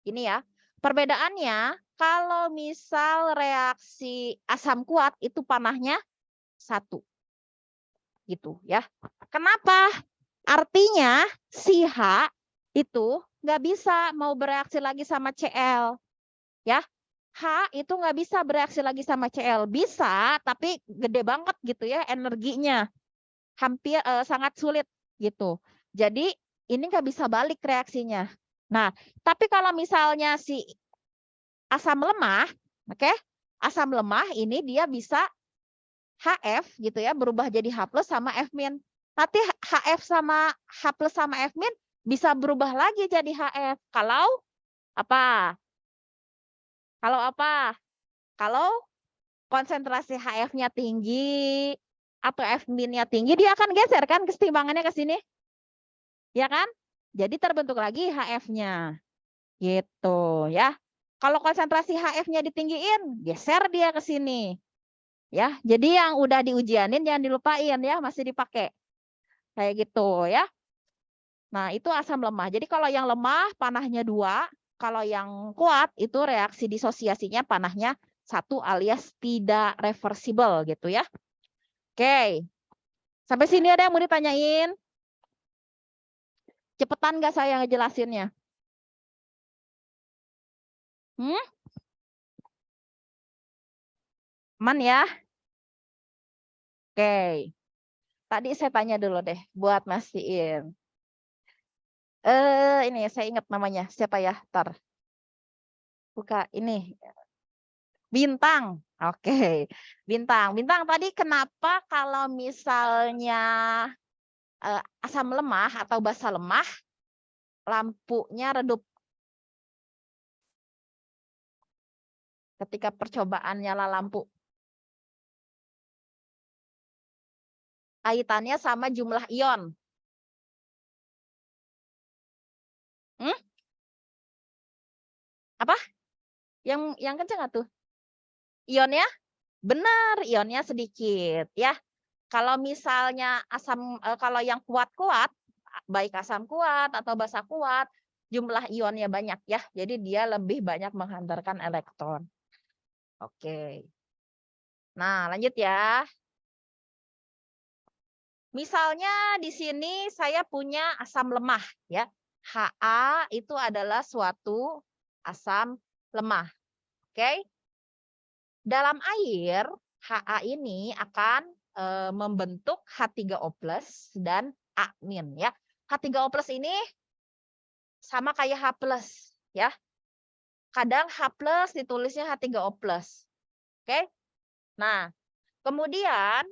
ini ya, perbedaannya kalau misal reaksi asam kuat itu panahnya 1. Gitu ya. Kenapa? Artinya si H itu nggak bisa mau bereaksi lagi sama Cl. Ya. H itu nggak bisa bereaksi lagi sama Cl. Bisa, tapi gede banget gitu ya energinya. Hampir sangat sulit gitu. Jadi ini nggak bisa balik reaksinya. Nah, tapi kalau misalnya si asam lemah, oke? Asam lemah ini dia bisa HF gitu ya, berubah jadi H+ sama F-. Nanti HF sama H+ sama F- bisa berubah lagi jadi HF. Kalau apa? Kalau apa? Kalau konsentrasi HF-nya tinggi atau F-nya tinggi, dia akan geser kan kesetimbangannya ke sini. Ya kan? Jadi terbentuk lagi HF-nya. Gitu ya. Kalau konsentrasi HF-nya ditinggiin, geser dia ke sini. Ya, jadi yang udah diujianin jangan dilupain ya, masih dipakai. Kayak gitu ya. Nah, itu asam lemah. Jadi kalau yang lemah panahnya 2, kalau yang kuat itu reaksi disosiasinya panahnya 1 alias tidak reversible gitu ya. Oke. Sampai sini ada yang mau ditanyain? Cepetan nggak saya ngejelasinnya? Aman ya? Oke. Tadi saya tanya dulu deh buat mastiin. Ini saya ingat namanya. Siapa ya? Ntar. Buka ini. Bintang. Oke. Bintang. Bintang tadi kenapa kalau misalnya asam lemah atau basa lemah lampunya redup? Ketika percobaan nyala lampu. Kaitannya sama jumlah ion. Apa? Yang kenceng tuh? Ionnya? Benar, ionnya sedikit ya. Kalau misalnya kalau yang kuat-kuat, baik asam kuat atau basa kuat, jumlah ionnya banyak ya. Jadi dia lebih banyak menghantarkan elektron. Oke. Nah, lanjut ya. Misalnya di sini saya punya asam lemah ya. Ha itu adalah suatu asam lemah. Oke. Dalam air, Ha ini akan membentuk H3O+ dan A- ya. H3O+ ini sama kayak H+ ya. Kadang H+ ditulisnya H3O+. Oke. Nah, kemudian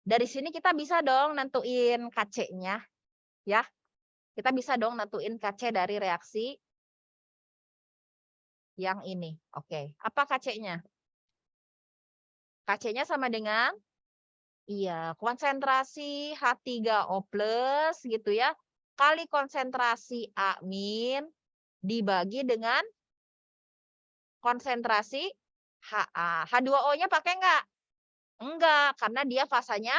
dari sini kita bisa dong nentuin Kc-nya ya. Kita bisa dong nentuin Kc dari reaksi yang ini. Oke. Apa Kc-nya? Kc-nya sama dengan konsentrasi H3O+ gitu ya, kali konsentrasi A- dibagi dengan konsentrasi Ha. H2O-nya pakai enggak? Enggak, karena dia fasanya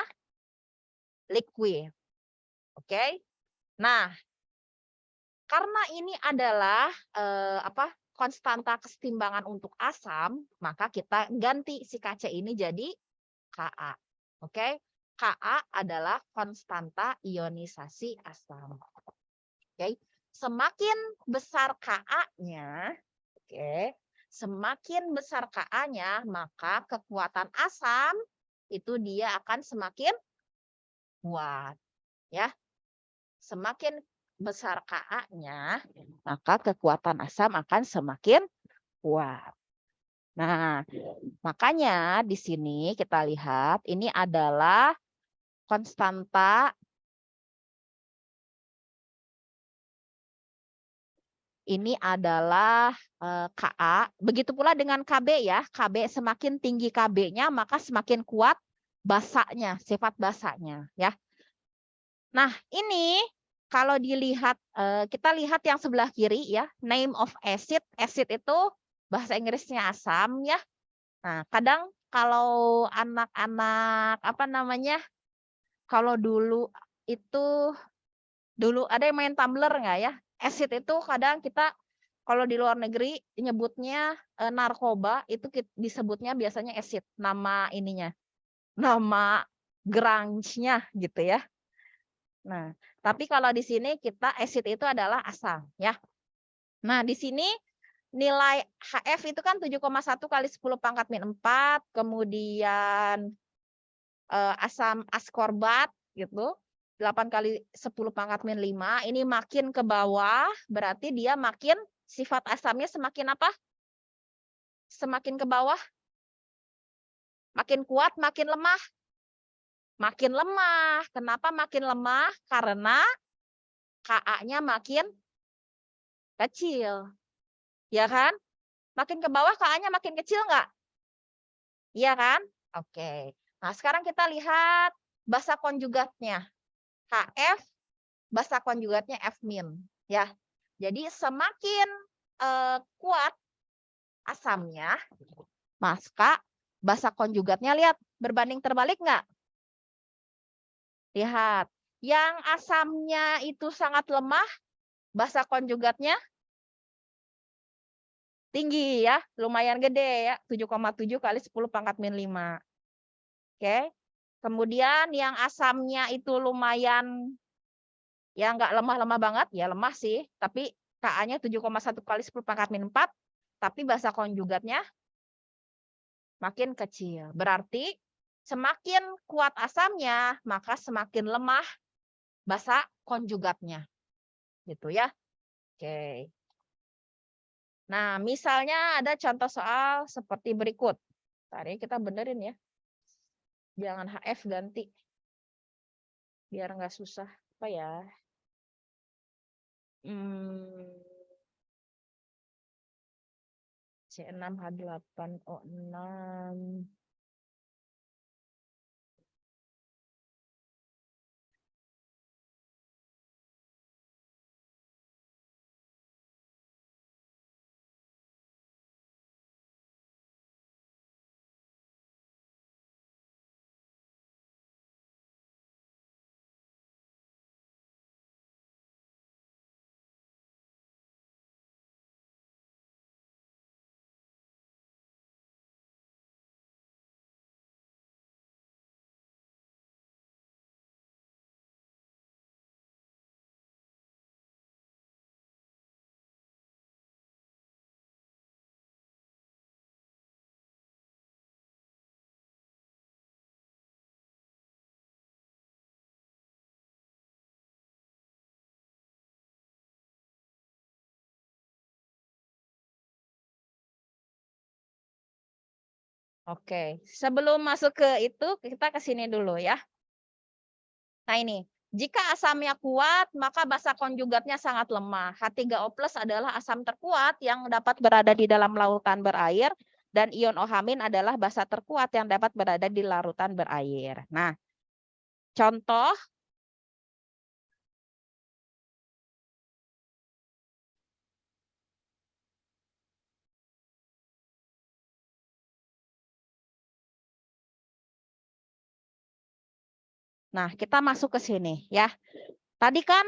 liquid. Oke. Nah, karena ini adalah konstanta kesetimbangan untuk asam, maka kita ganti si Kc ini jadi Ka. Oke? Ka adalah konstanta ionisasi asam. Oke? Semakin besar Ka-nya, oke, semakin besar Ka-nya, maka kekuatan asam itu dia akan semakin kuat, ya. Semakin besar Ka-nya, maka kekuatan asam akan semakin kuat. Nah, makanya di sini kita lihat ini adalah konstanta. Ini adalah Ka. Begitu pula dengan Kb ya. Kb semakin tinggi Kb-nya maka semakin kuat basanya, sifat basanya ya. Nah, ini kalau dilihat kita lihat yang sebelah kiri ya, name of acid. Acid itu bahasa Inggrisnya asam ya. Nah, kadang kalau anak-anak apa namanya? Kalau dulu ada yang main tumbler nggak ya? Acid itu kadang kita kalau di luar negeri nyebutnya narkoba, itu disebutnya biasanya acid, nama ininya. Nama grunge-nya gitu ya. Nah, tapi kalau di sini kita acid itu adalah asam ya. Nah, di sini nilai HF itu kan 7,1 kali 10 pangkat min 4, kemudian asam askorbat gitu 8 kali 10 pangkat min 5, ini makin ke bawah berarti dia makin sifat asamnya semakin apa? Semakin ke bawah. Makin kuat, makin lemah. Makin lemah. Kenapa makin lemah? Karena Ka-nya makin kecil. Ya kan? Makin ke bawah Ka-nya makin kecil nggak? Iya kan? Oke. Nah, sekarang kita lihat basa konjugatnya. HF, basa konjugatnya F-, ya. Jadi semakin kuat asamnya, maka basa konjugatnya lihat berbanding terbalik nggak? Lihat, yang asamnya itu sangat lemah, basa konjugatnya tinggi ya, lumayan gede ya, 7,7 kali 10 pangkat min 5. Oke. Kemudian yang asamnya itu lumayan, ya nggak lemah-lemah banget, ya lemah sih, tapi Ka-nya 7,1 kali 10 pangkat min 4, tapi basa konjugatnya makin kecil. Berarti semakin kuat asamnya, maka semakin lemah basa konjugatnya. Gitu ya. Oke. Nah, misalnya ada contoh soal seperti berikut. Tadi kita benerin ya. Jangan HF ganti. Biar nggak susah. Apa ya? C6H8O6. Oke, sebelum masuk ke itu, kita ke sini dulu ya. Nah ini, jika asamnya kuat, maka basa konjugatnya sangat lemah. H3O+ adalah asam terkuat yang dapat berada di dalam lautan berair, dan ion OH- adalah basa terkuat yang dapat berada di larutan berair. Nah, contoh. Nah, kita masuk ke sini ya. Tadi kan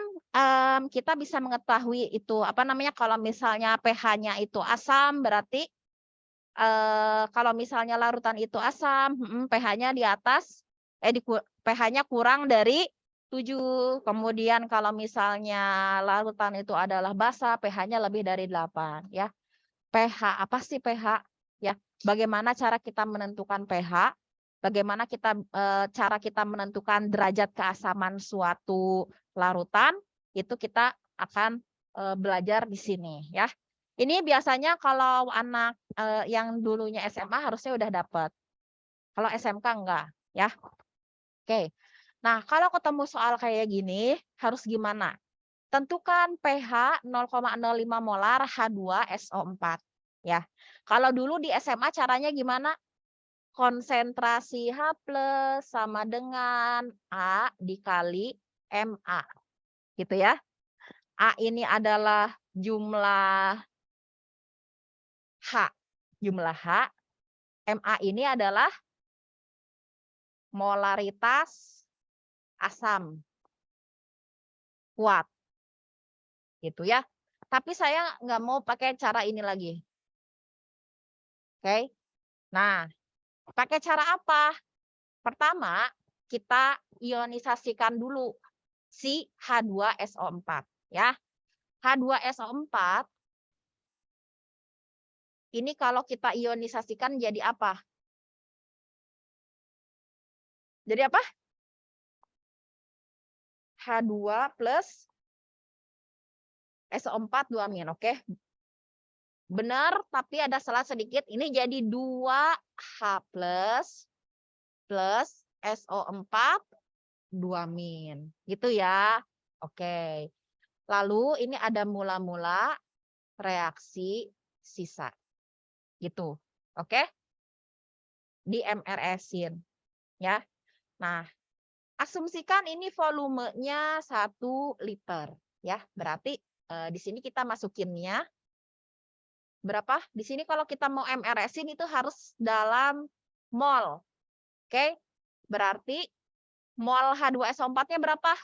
kita bisa mengetahui itu apa namanya, kalau misalnya pH-nya itu asam berarti kalau misalnya larutan itu asam, pH-nya di atas pH-nya kurang dari 7. Kemudian kalau misalnya larutan itu adalah basah, pH-nya lebih dari 8 ya. pH, apa sih pH? Ya, bagaimana cara kita menentukan pH? Bagaimana cara kita menentukan derajat keasaman suatu larutan? Itu kita akan belajar di sini ya. Ini biasanya kalau anak yang dulunya SMA harusnya udah dapat. Kalau SMK enggak ya. Oke. Nah, kalau ketemu soal kayak gini harus gimana? Tentukan pH 0,05 molar H2SO4 ya. Kalau dulu di SMA caranya gimana? Konsentrasi H+ sama dengan A dikali MA. Gitu ya. A ini adalah jumlah H. MA ini adalah molaritas asam kuat. Gitu ya. Tapi saya nggak mau pakai cara ini lagi. Oke. Nah, pakai cara apa? Pertama, kita ionisasikan dulu si H2SO4 ya. H2SO4 ini kalau kita ionisasikan jadi apa? Jadi apa? H2 plus SO4 2-. Oke. Benar, tapi ada salah sedikit. Ini jadi 2H plus SO4 2-. Gitu ya. Oke. Lalu ini ada mula-mula reaksi sisa. Gitu. Oke? Di MRS-in. Ya. Nah, asumsikan ini volumenya 1 liter. Ya, berarti di sini kita masukinnya berapa? Di sini kalau kita mau MRS-in itu harus dalam mol. Oke? Berarti mol H2SO4-nya berapa?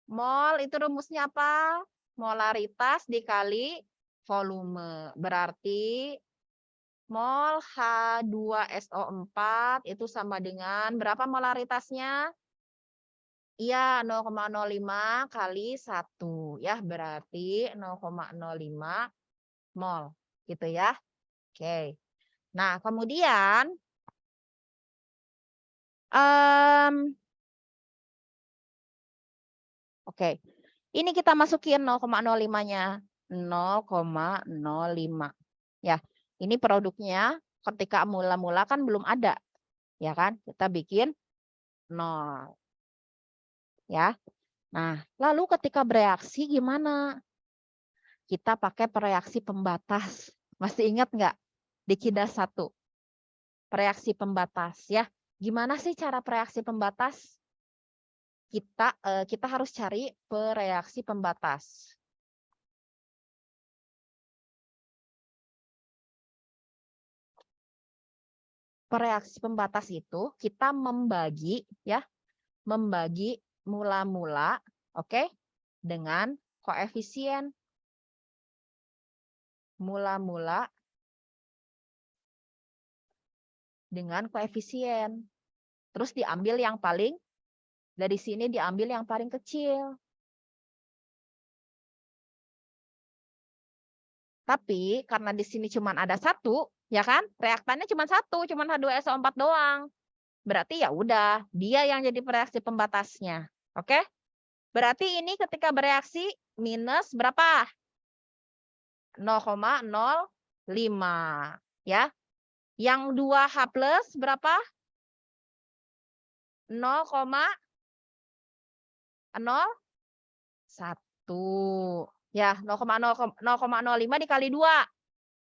Mol itu rumusnya apa? Molaritas dikali volume. Berarti mol H2SO4 itu sama dengan berapa molaritasnya? Iya, 0,05 kali 1 ya, berarti 0,05 mol gitu ya. Oke. Nah, kemudian oke. Ini kita masukin 0,05-nya. 0,05. Ya, ini produknya ketika mula-mula kan belum ada. Ya kan? Kita bikin 0. Ya. Nah, lalu ketika bereaksi gimana? Kita pakai reaksi pembatas. Masih ingat nggak? Di KIDAS 1. Reaksi pembatas ya. Gimana sih cara reaksi pembatas? Kita harus cari reaksi pembatas. Reaksi pembatas itu kita membagi ya, membagi mula-mula, oke, dengan koefisien mula-mula dengan koefisien. Terus diambil yang paling dari sini diambil yang paling kecil. Tapi karena di sini cuma ada 1, ya kan? Reaktannya cuma 1, cuma H2SO4 doang. Berarti ya udah, dia yang jadi reaksi pembatasnya. Oke? Berarti ini ketika bereaksi minus berapa? 0,05 ya. Yang 2H plus berapa? 0,01. Ya, 0,05 dikali 2.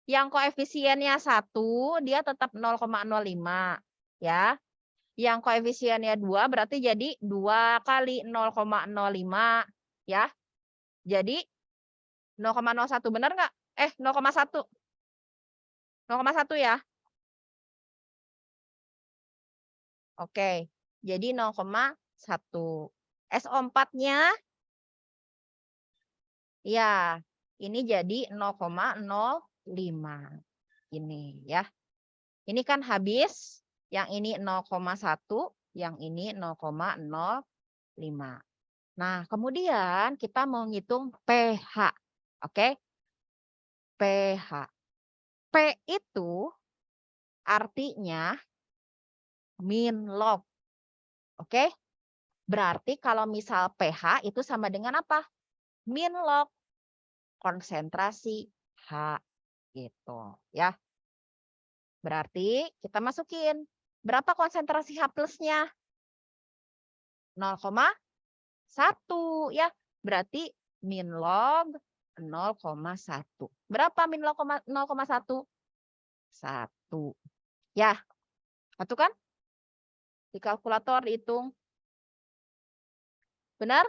Yang koefisiennya 1, dia tetap 0,05. Ya. Yang koefisiennya 2 berarti jadi 2 kali 0,05. Ya. Jadi 0,01 benar nggak? 0,1. 0,1 ya. Oke. Jadi 0,1. SO4-nya ya, ini jadi 0,05. Ini ya. Ini kan habis, yang ini 0,1, yang ini 0,05. Nah, kemudian kita mau ngitung pH. Oke? pH. P itu artinya min log. Oke? Berarti kalau misal pH itu sama dengan apa? Min log konsentrasi H gitu ya. Berarti kita masukin berapa konsentrasi H plusnya? 0,1 ya. Berarti min log 0,1. Berapa min log 0,1? 1. Ya. 1 kan? Di kalkulator dihitung. Benar?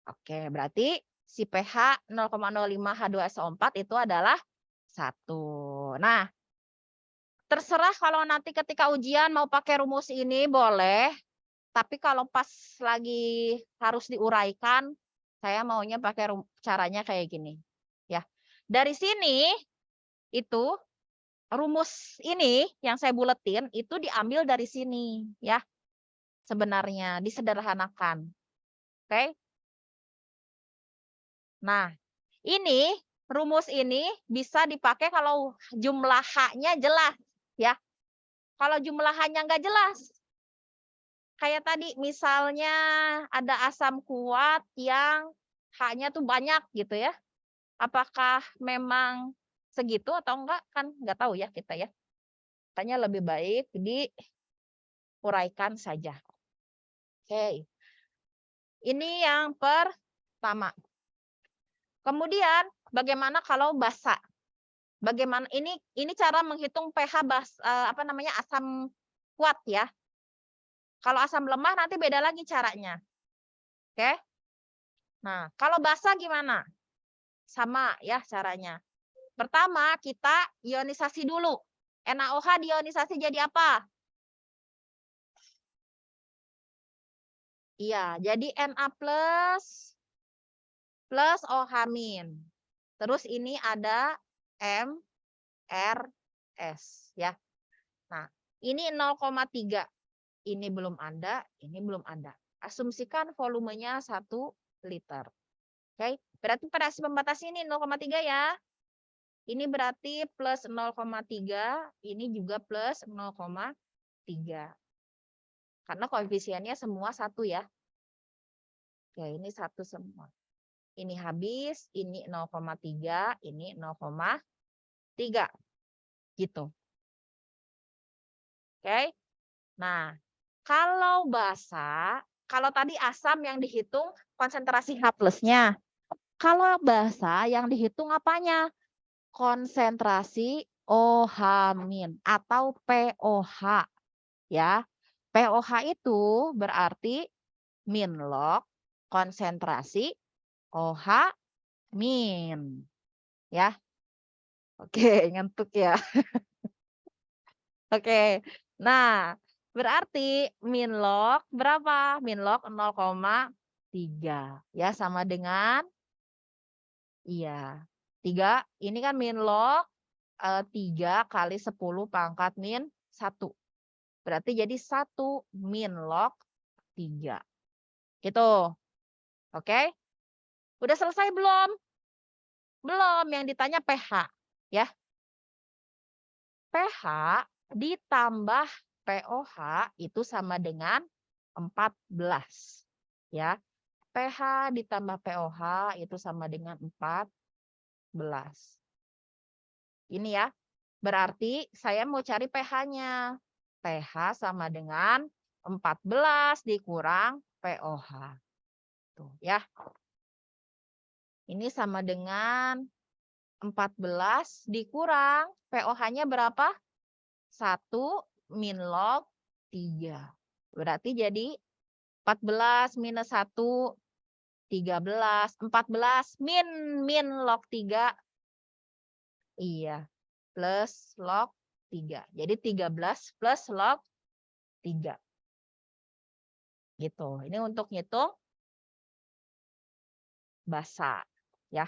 Oke, berarti si pH 0,05 H2SO4 itu adalah 1. Nah, terserah kalau nanti ketika ujian mau pakai rumus ini boleh. Tapi kalau pas lagi harus diuraikan, saya maunya pakai caranya kayak gini. Ya. Dari sini itu rumus ini yang saya buletin itu diambil dari sini ya. Sebenarnya disederhanakan. Oke? Nah, ini rumus ini bisa dipakai kalau jumlah H-nya jelas ya. Kalau jumlah H-nya nggak jelas, kayak tadi misalnya ada asam kuat yang H-nya tuh banyak gitu ya. Apakah memang segitu atau enggak kan nggak tahu ya kita ya. Makanya lebih baik diuraikan saja. Oke. Ini yang pertama. Kemudian bagaimana kalau basa? Bagaimana ini cara menghitung pH asam kuat ya. Kalau asam lemah nanti beda lagi caranya. Oke? Nah, kalau basa gimana? Sama ya caranya. Pertama, kita ionisasi dulu. NaOH diionisasi jadi apa? Iya, jadi Na plus OH-. Terus ini ada MRS ya. Nah, ini 0,3. Ini belum ada, ini belum ada. Asumsikan volumenya 1 liter. Oke, berarti pada si pembatas ini 0,3 ya. Ini berarti plus 0,3, ini juga plus 0,3. Karena koefisiennya semua 1 ya. Oke, ini 1 semua. Ini habis, ini 0,3, ini 0,3. Gitu. Oke. Nah, kalau basa, kalau tadi asam yang dihitung konsentrasi H plusnya. Kalau basa yang dihitung apanya? Konsentrasi OH- atau POH. Ya. POH itu berarti min log konsentrasi OH-. Ya. Oke, ngantuk ya. Oke. Nah, berarti min log berapa? Min log 0,3 ya sama dengan 3. Ini kan min log 3 kali 10 pangkat min 1. Berarti jadi 1 min log 3. Gitu. Oke? Udah selesai belum? Belum, yang ditanya pH ya. pH ditambah POH itu sama dengan 14 ya. pH ditambah POH itu sama dengan 14. Ini ya. Berarti saya mau cari pH-nya. pH sama dengan 14 dikurang POH. Tuh ya. Ini sama dengan 14 dikurang POH-nya berapa? 1 min log 3. Berarti jadi 14 minus 1, 13. 14 min log 3. Iya, plus log 3. Jadi 13 plus log 3. Gitu. Ini untuk ngitung basa, ya.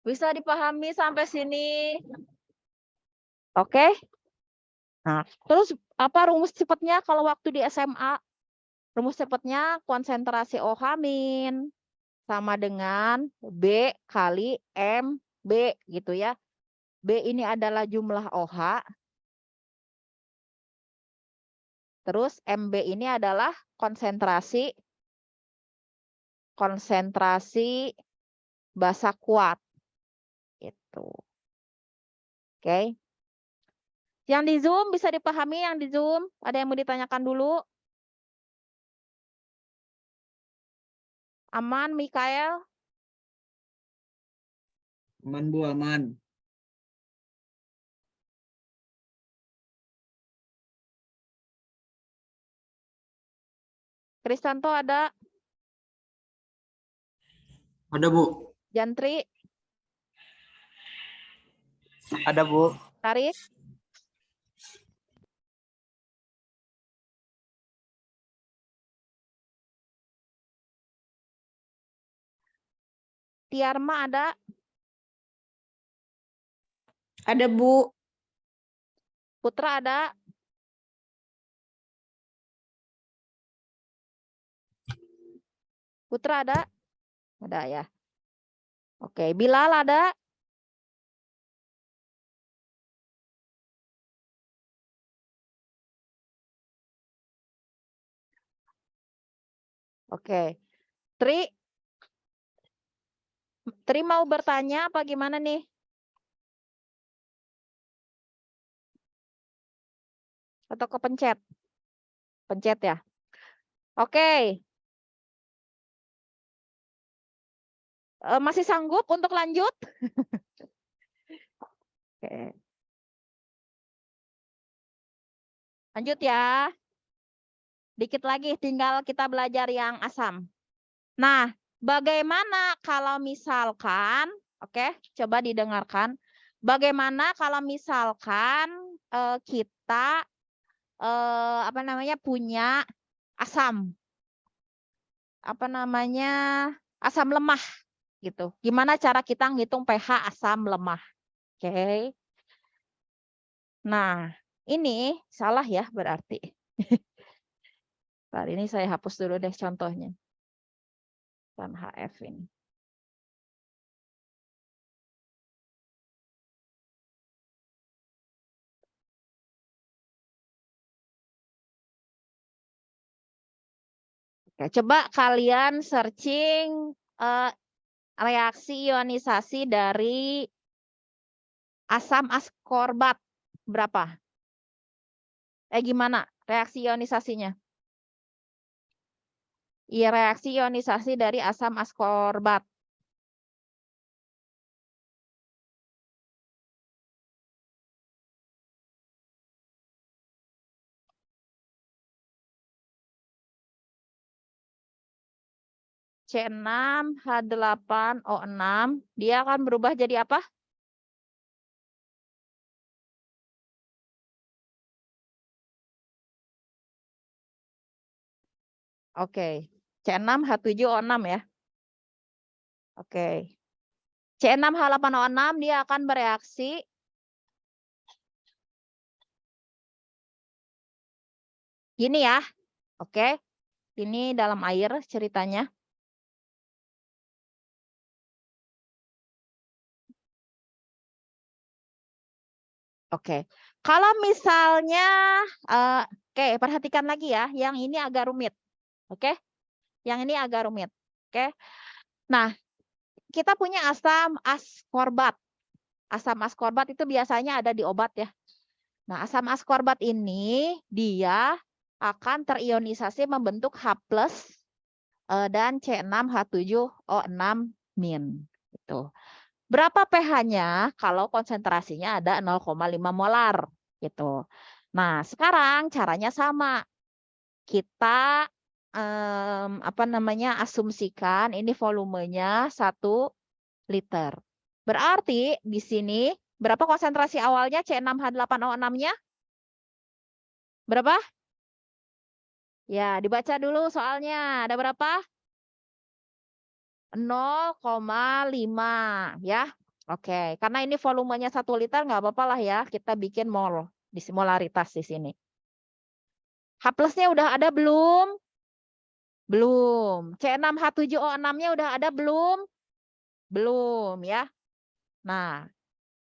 Bisa dipahami sampai sini? Oke. Nah, terus apa rumus cepatnya kalau waktu di SMA? Rumus cepatnya konsentrasi OH min sama dengan B kali MB gitu ya. B ini adalah jumlah OH. Terus MB ini adalah konsentrasi basa kuat. Itu. Oke. Yang di Zoom bisa dipahami yang di Zoom? Ada yang mau ditanyakan dulu? Aman, Mikael? Aman Bu, aman. Kristanto ada? Ada Bu. Jantri? Ada Bu. Tarik? Tiarma ada? Ada Bu. Putra ada? Putra ada? Ada ya. Oke, Bilal ada? Oke. Tri mau bertanya apa gimana nih? Atau kepencet? Pencet ya. Oke. Masih sanggup untuk lanjut? Oke. Lanjut ya. Dikit lagi tinggal kita belajar yang asam. Nah, bagaimana kalau misalkan, oke, coba didengarkan. Bagaimana kalau misalkan kita punya asam, asam lemah gitu. Gimana cara kita ngitung pH asam lemah? Oke. Nah, ini salah ya berarti. Kali ini saya hapus dulu deh contohnya. Dan HF ini. Oke, coba kalian searching reaksi ionisasi dari asam askorbat berapa? Gimana reaksi ionisasinya? Iya, reaksi ionisasi dari asam askorbat. C6H8O6, dia akan berubah jadi apa? Oke, C6H7O6 ya. Oke. C6H8O6 dia akan bereaksi gini ya. Oke. Ini dalam air ceritanya. Oke. Kalau misalnya oke, perhatikan lagi ya, yang ini agak rumit. Oke? Yang ini agak rumit. Oke. Nah, kita punya asam askorbat. Asam askorbat itu biasanya ada di obat ya. Nah, asam askorbat ini dia akan terionisasi membentuk H+ dan C6H7O6-. Gitu. Berapa pH-nya kalau konsentrasinya ada 0,5 molar gitu. Nah, sekarang caranya sama. Kita asumsikan ini volumenya 1 liter. Berarti di sini berapa konsentrasi awalnya C6H8O6-nya? Berapa? Ya, dibaca dulu soalnya. Ada berapa? 0,5 ya. Oke, karena ini volumenya 1 liter nggak apa-apa lah ya. Kita bikin mol, molaritas di sini. H plusnya udah ada belum? Belum. C6H7O6-nya udah ada belum? Belum ya. Nah,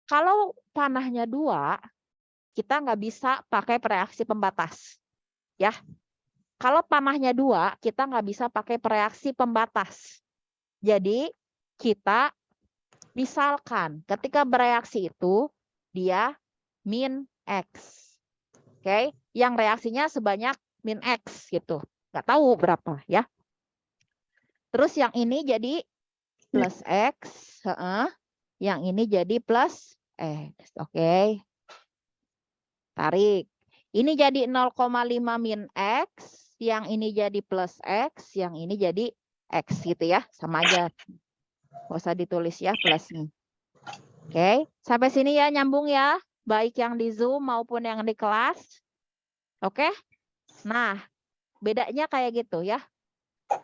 kalau panahnya 2, kita nggak bisa pakai reaksi pembatas. Ya. Kalau panahnya 2, kita nggak bisa pakai reaksi pembatas. Jadi, kita misalkan ketika bereaksi itu, dia min X. Oke, yang reaksinya sebanyak min X gitu. Nggak tahu berapa ya. Terus yang ini jadi plus X. Yang ini jadi plus X. Oke. Tarik. Ini jadi 0,5 min X. Yang ini jadi plus X. Yang ini jadi X gitu ya. Sama aja. Nggak usah ditulis ya plusnya. Oke. Sampai sini ya nyambung ya. Baik yang di Zoom maupun yang di kelas. Oke. Nah. Bedanya kayak gitu ya.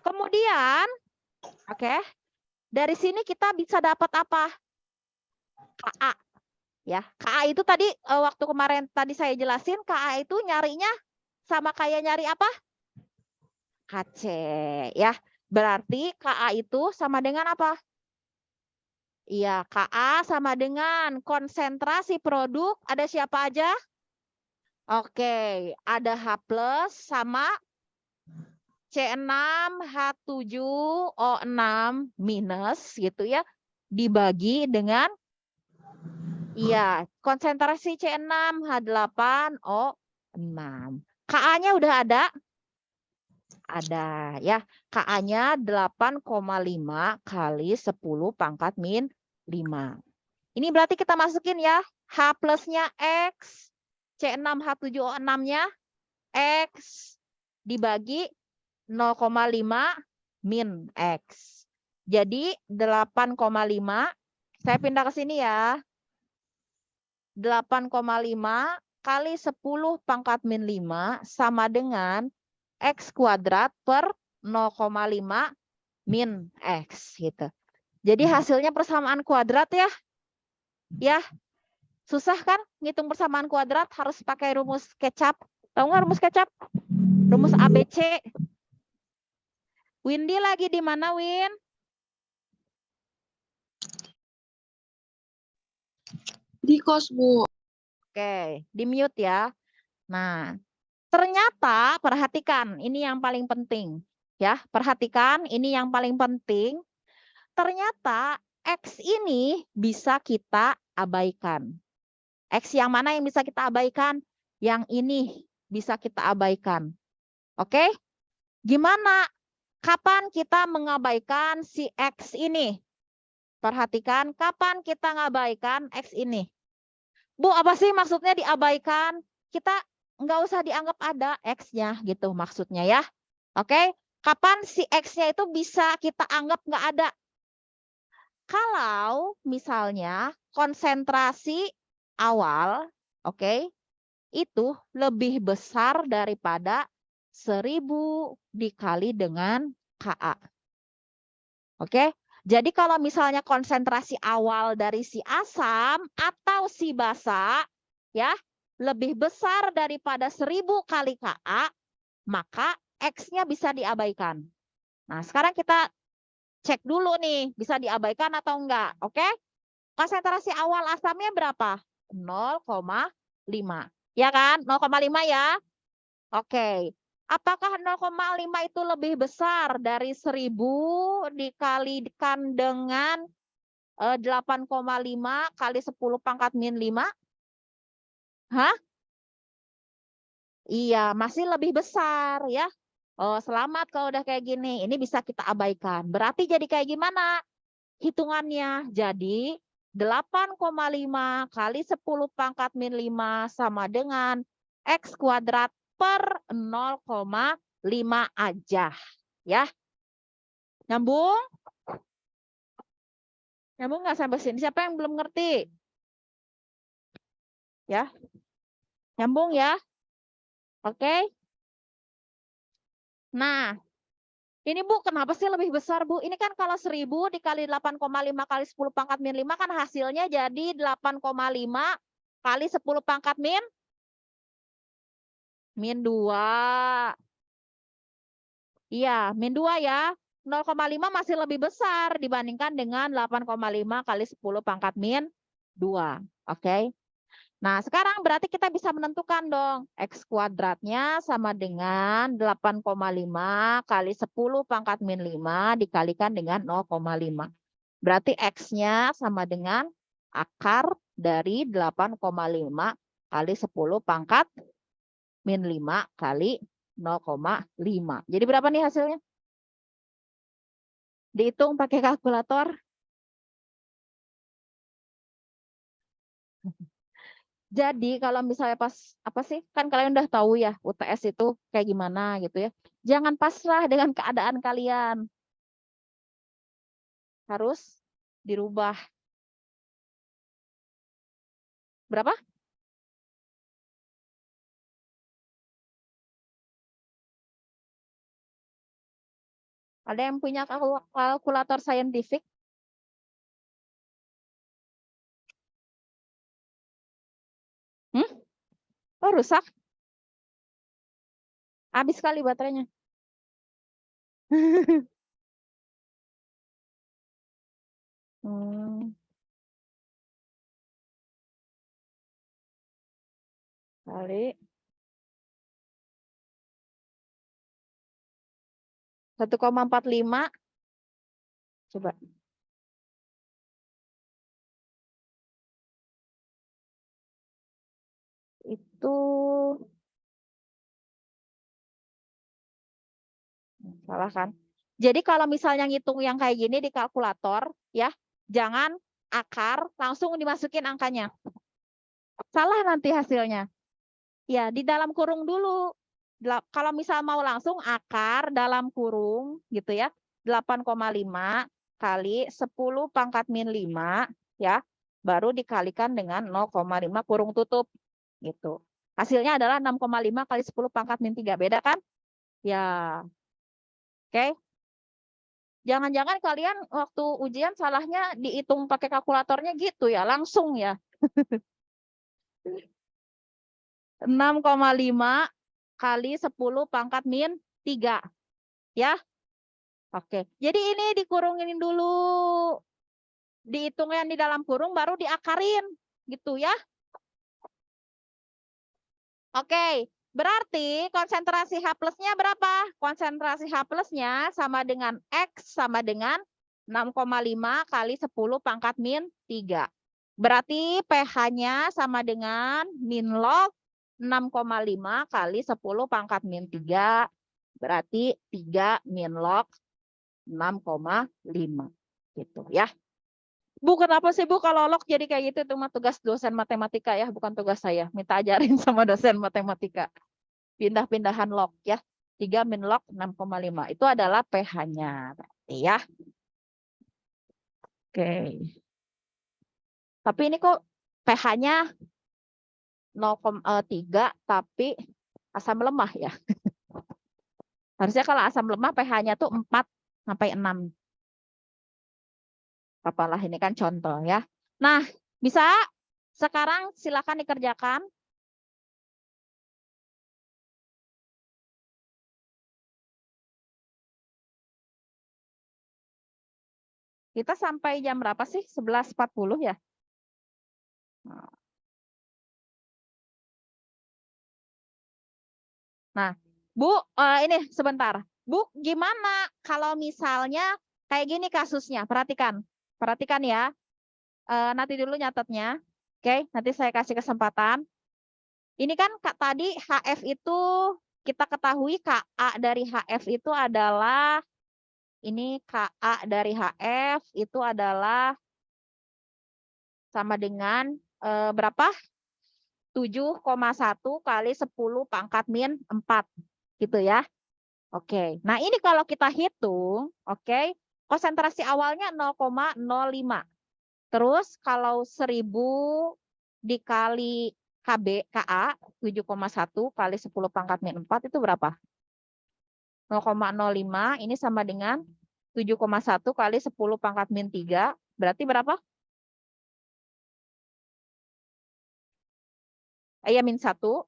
Kemudian. Oke. Dari sini kita bisa dapat apa? KA. Ya, KA itu tadi waktu kemarin tadi saya jelasin, KA itu nyarinya sama kayak nyari apa? KC ya. Berarti KA itu sama dengan apa? Iya, KA sama dengan konsentrasi produk ada siapa aja? Oke, ada H plus sama C6H7O6 minus gitu ya. Dibagi dengan iya, konsentrasi C6H8O6. KA-nya udah ada? Ada ya. KA-nya 8,5 kali 10 pangkat min 5. Ini berarti kita masukin ya. H plusnya X. C6H7O6-nya X. Dibagi 0,5 min X. Jadi 8,5. Saya pindah ke sini ya. 8,5 kali 10 pangkat min 5 sama dengan X kuadrat per 0,5 min X gitu. Jadi hasilnya persamaan kuadrat ya. Ya. Susah kan ngitung persamaan kuadrat, harus pakai rumus kecap. Tahu nggak rumus kecap? Rumus ABC. Windy lagi di mana, Win? Di kos, Bu. Oke, di mute ya. Nah, ternyata perhatikan, ini yang paling penting. Ya, perhatikan, ini yang paling penting. Ternyata X ini bisa kita abaikan. X yang mana yang bisa kita abaikan? Yang ini bisa kita abaikan. Oke? Gimana? Kapan kita mengabaikan si X ini? Perhatikan, kapan kita mengabaikan X ini? Bu, apa sih maksudnya diabaikan? Kita nggak usah dianggap ada X-nya gitu maksudnya ya. Oke? Kapan si X-nya itu bisa kita anggap nggak ada? Kalau misalnya konsentrasi awal, oke, itu lebih besar daripada 1000 dikali dengan KA. Oke? Jadi kalau misalnya konsentrasi awal dari si asam atau si basa ya lebih besar daripada 1000 kali KA, maka X-nya bisa diabaikan. Nah, sekarang kita cek dulu nih, bisa diabaikan atau enggak. Oke? Konsentrasi awal asamnya berapa? 0,5. Ya kan? 0,5 ya. Oke. Apakah 0,5 itu lebih besar dari 1000 dikalikan dengan 8,5 kali 10 pangkat min 5? Hah? Iya, masih lebih besar ya. Oh, selamat kalau udah kayak gini. Ini bisa kita abaikan. Berarti jadi kayak gimana hitungannya? Jadi 8,5 kali 10 pangkat min 5 sama dengan X kuadrat per 0,5 aja. Ya. Nyambung? Nyambung nggak sampai sini? Siapa yang belum ngerti? Ya. Nyambung ya? Oke. Nah, ini Bu, kenapa sih lebih besar Bu? Ini kan kalau 1000 dikali 8,5 kali 10 pangkat min 5 kan hasilnya jadi 8,5 kali 10 pangkat min 2. Iya, min 2 ya. 0,5 masih lebih besar dibandingkan dengan 8,5 kali 10 pangkat min 2. Oke. Nah, sekarang berarti kita bisa menentukan dong. X kuadratnya sama dengan 8,5 kali 10 pangkat min 5 dikalikan dengan 0,5. Berarti X-nya sama dengan akar dari 8,5 kali 10 pangkat min 5 kali 0,5. Jadi berapa nih hasilnya? Dihitung pakai kalkulator. Jadi kalau misalnya pas apa sih, kan kalian udah tahu ya UTS itu kayak gimana gitu ya. Jangan pasrah dengan keadaan kalian. Harus dirubah. Berapa? Ada yang punya kalkulator saintifik? Oh, rusak. Habis kali baterainya. Kali 1,45. Coba. Itu salah kan? Jadi kalau misalnya ngitung yang kayak gini di kalkulator ya, jangan akar langsung dimasukin angkanya. Salah nanti hasilnya. Ya, di dalam kurung dulu. Kalau misal mau langsung akar dalam kurung gitu ya. 8,5 kali 10 pangkat min 5 ya. Baru dikalikan dengan 0,5 kurung tutup gitu. Hasilnya adalah 6,5 kali 10 pangkat min 3. Beda kan? Ya. Oke. Jangan-jangan kalian waktu ujian salahnya dihitung pakai kalkulatornya gitu ya, langsung ya. 6,5 kali 10 pangkat min 3. Ya. Oke. Jadi ini dikurungin dulu. Dihitung yang di dalam kurung baru diakarin. Gitu ya. Oke. Berarti konsentrasi H plusnya berapa? Konsentrasi H plusnya sama dengan X sama dengan 6,5 kali 10 pangkat min 3. Berarti pH-nya sama dengan min log 6,5 kali 10 pangkat min 3. Berarti 3 min log 6,5. Gitu ya. Bu, kenapa sih Bu kalau log jadi kayak gitu? Itu mah tugas dosen matematika ya, bukan tugas saya. Minta ajarin sama dosen matematika. Pindah-pindahan log ya. 3 min log 6,5. Itu adalah pH-nya. Berarti ya. Oke. Tapi ini kok pH-nya 0,3 tapi asam lemah ya. Harusnya kalau asam lemah pH-nya tuh 4 sampai 6. Apalah ini kan contoh ya. Nah, bisa sekarang silakan dikerjakan. Kita sampai jam berapa sih? 11.40 ya? Nah, Bu, ini sebentar. Bu, gimana kalau misalnya kayak gini kasusnya? Perhatikan. Perhatikan ya. Nanti dulu nyatetnya. Oke, nanti saya kasih kesempatan. Ini kan tadi HF itu kita ketahui KA dari HF itu adalah ini KA dari HF itu adalah sama dengan berapa? 7,1 kali 10 pangkat min 4 gitu ya. Oke. Nah, ini kalau kita hitung, oke, konsentrasi awalnya 0,05. Terus kalau 1000 dikali KB KA 7,1 kali 10 pangkat min 4 itu berapa? 0,05 ini sama dengan 7,1 kali 10 pangkat min 3. Berarti berapa? Ya min 1.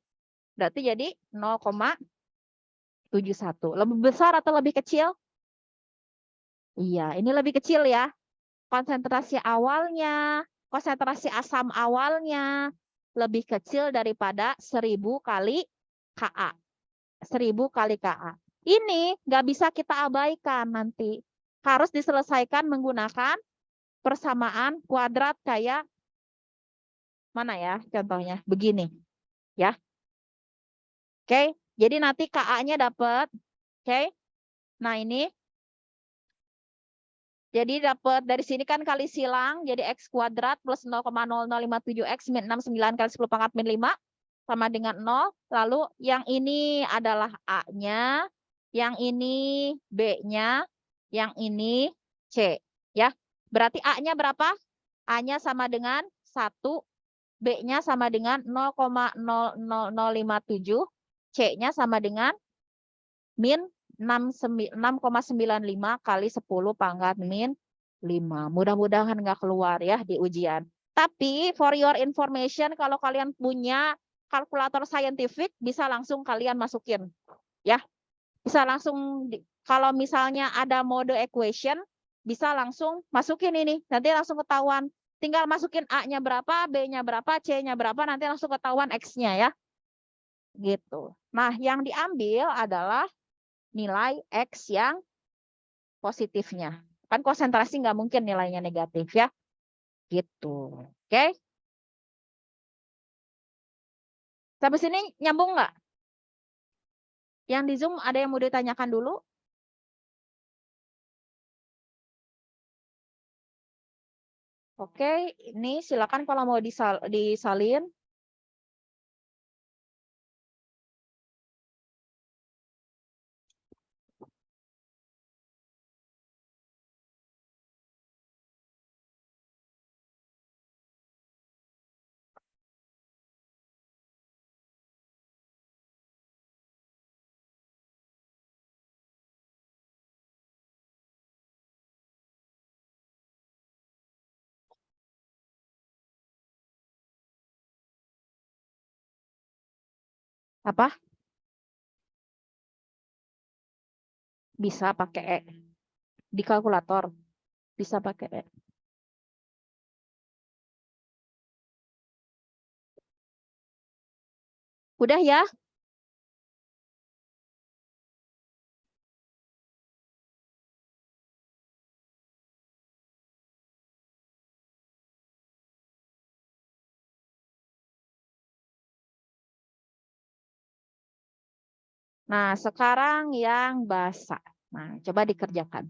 Berarti jadi 0,71. Lebih besar atau lebih kecil? Iya, ini lebih kecil ya. Konsentrasi asam awalnya lebih kecil daripada 1000 kali Ka. 1000 kali Ka. Ini nggak bisa kita abaikan nanti. Harus diselesaikan menggunakan persamaan kuadrat kayak mana ya contohnya? Begini. Ya. Oke, jadi nanti Ka-nya dapat. Oke. Nah, ini jadi dapat dari sini kan kali silang, jadi X kuadrat plus 0,0057X min 69 kali 10 pangkat min 5 sama dengan 0. Lalu yang ini adalah A-nya, yang ini B-nya, yang ini C. Ya, berarti A-nya berapa? A-nya sama dengan 1, B-nya sama dengan 0,00057, C-nya sama dengan min 6,95 kali 10 pangkat min 5. Mudah-mudahan nggak keluar ya di ujian. Tapi for your information, kalau kalian punya kalkulator saintifik, bisa langsung kalian masukin. Ya, bisa langsung, kalau misalnya ada mode equation, bisa langsung masukin ini. Nanti langsung ketahuan. Tinggal masukin A-nya berapa, B-nya berapa, C-nya berapa, nanti langsung ketahuan X-nya ya. Gitu. Nah, yang diambil adalah nilai X yang positifnya. Kan konsentrasi nggak mungkin nilainya negatif ya. Gitu. Oke. Sampai sini nyambung nggak? Yang di Zoom ada yang mau ditanyakan dulu? Oke, ini silakan kalau mau disalin. Apa? Bisa pakai E. Di kalkulator. Bisa pakai E. Udah ya? Nah, sekarang yang basah. Nah, coba dikerjakan.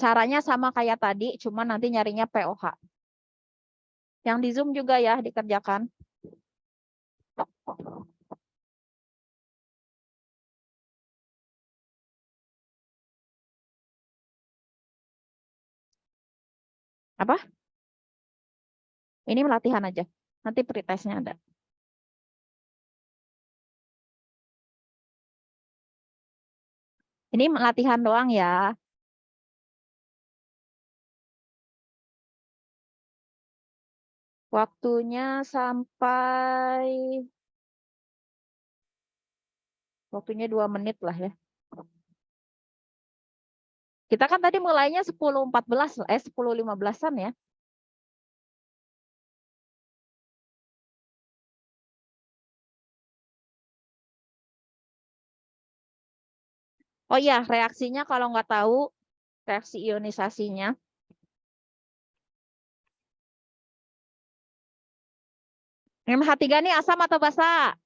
Caranya sama kayak tadi, cuma nanti nyarinya POH. Yang di Zoom juga ya dikerjakan. Apa? Ini latihan aja. Nanti pretestnya ada. Ini latihan doang ya. Waktunya sampai 2 menit lah ya. Kita kan tadi mulainya 10.14, 10.15-an ya. Oh iya, reaksinya kalau nggak tahu, reaksi ionisasinya. MH3 ini asam atau basa?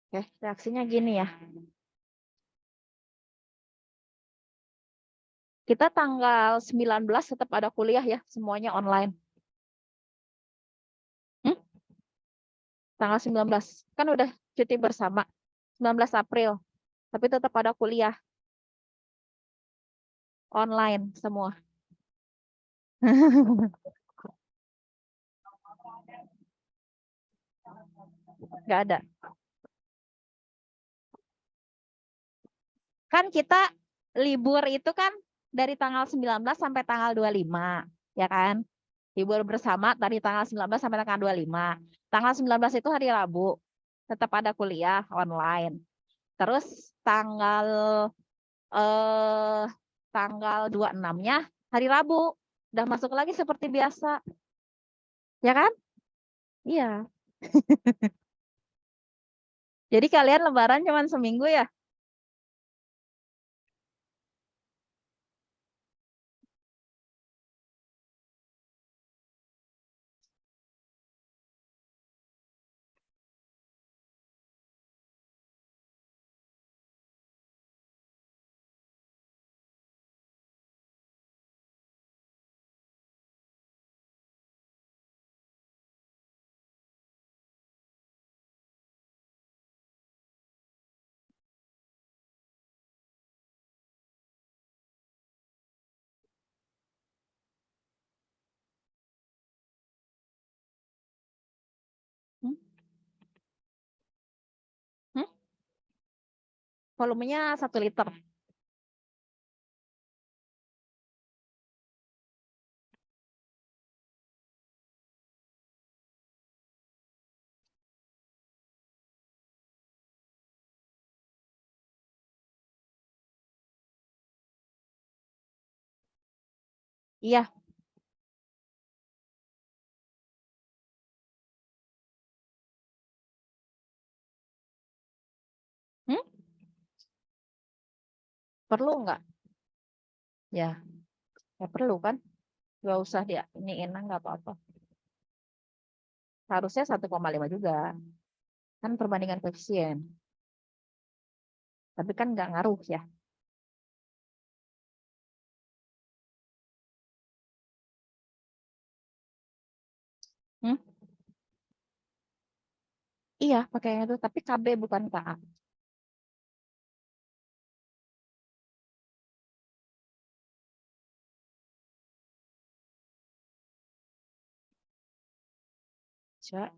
Oke, reaksinya gini ya. Kita tanggal 19 tetap ada kuliah ya, semuanya online. Tanggal 19, kan udah cuti bersama, 19 April. Tapi tetap ada kuliah. Online semua. Nggak ada. Kan kita libur itu kan dari tanggal 19 sampai tanggal 25, ya kan? Libur bersama dari tanggal 19 sampai tanggal 25. Tanggal 19 itu hari Rabu. Tetap ada kuliah online. Terus tanggal 26-nya hari Rabu. Udah masuk lagi seperti biasa. Ya kan? Iya. Jadi kalian lebaran cuma seminggu ya? Hmm? Hmm? Volumenya 1 liter. Iya. Hmm? Perlu nggak? Ya, ya perlu kan? Nggak usah dia ini enak nggak apa-apa. Harusnya 1,5 juga. Kan perbandingan koefisien. Tapi kan nggak ngaruh ya. Hmm? Iya, pakainya itu. Tapi KB bukan KA. Coba.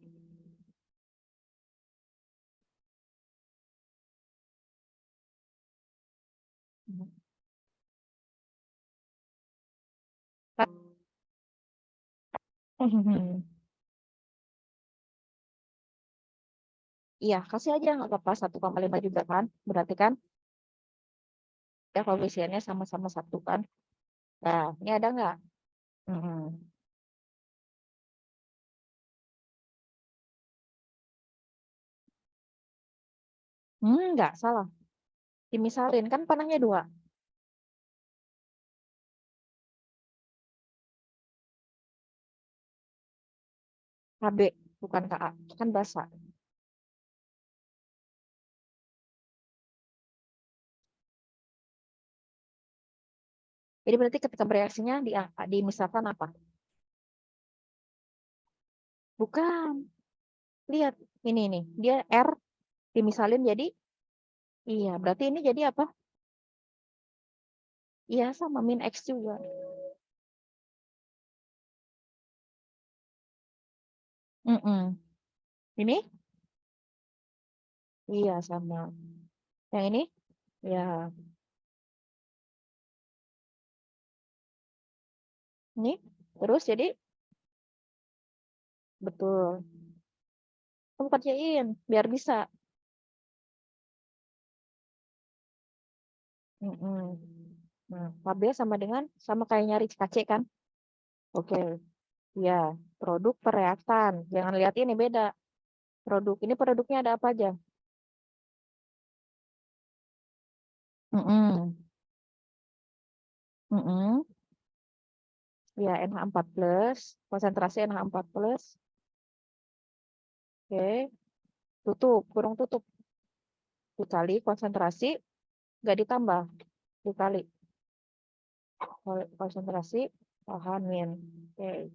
Iya, kasih aja nggak apa-apa 1,5 juga kan. Berarti kan ya koefisiennya sama-sama 1 kan. Nah, ini ada nggak? Nggak, salah. Dimisalin, kan panahnya 2. KB, bukan KA. Kan basa. Jadi berarti ketika bereaksinya dimisalkan apa? Bukan. Lihat, ini nih. Dia R dimisalin jadi, iya. Berarti ini jadi apa? Iya, sama min X juga. Ini? Iya, sama. Yang ini? Ya. Ini? Terus jadi? Betul. Kamu kerjain, biar bisa. Nah, tabel sama dengan, sama kayak nyari KC kan? Oke. Ya, produk per reaktan. Jangan lihat ini beda. Produk, ini produknya ada apa aja? Ya, NH4+, konsentrasi NH4+. Oke, tutup, kurung tutup. dikali konsentrasi, nggak ditambah, dikali konsentrasi bahan min. Oke.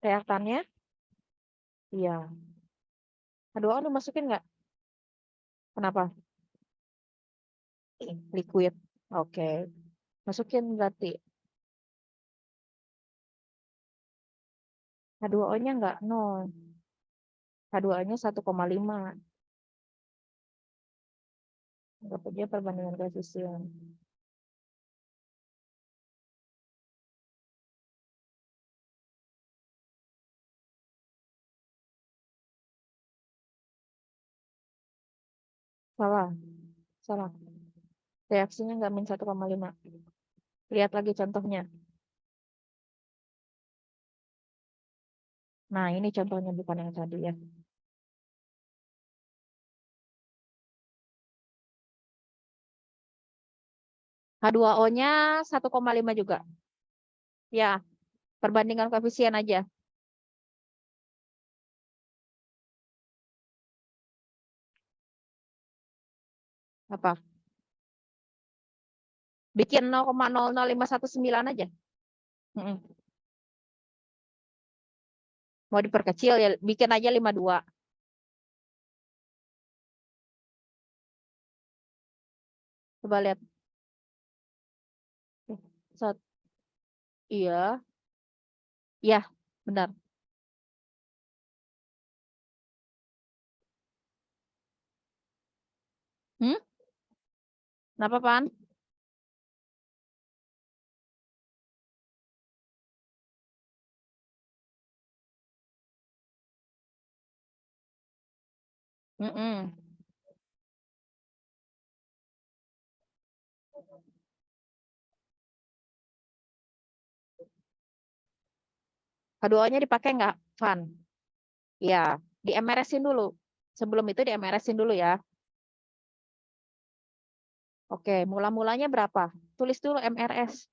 Reaktannya, iya. H2O dimasukin nggak? Kenapa? Liquid. Oke. Masukin berarti. H2O-nya nggak 0. H2O-nya 1,5. Anggap aja perbandingan koefisien. Salah. Salah. Reaksinya nggak min 1,5. Lihat lagi contohnya. Nah, ini contohnya bukan yang tadi ya. H2O-nya 1,5 juga. Ya, perbandingan koefisien aja. Apa? Bikin 0,00519 aja. Mm-mm. Mau diperkecil ya, bikin aja 52. Coba lihat. Iya. Iya, benar. Kenapa, Pan? Mm-mm. H2O-nya dipakai nggak, Van? Iya, di MRS-in dulu. Sebelum itu di MRS-in dulu ya. Oke, mula-mulanya berapa? Tulis dulu MRS.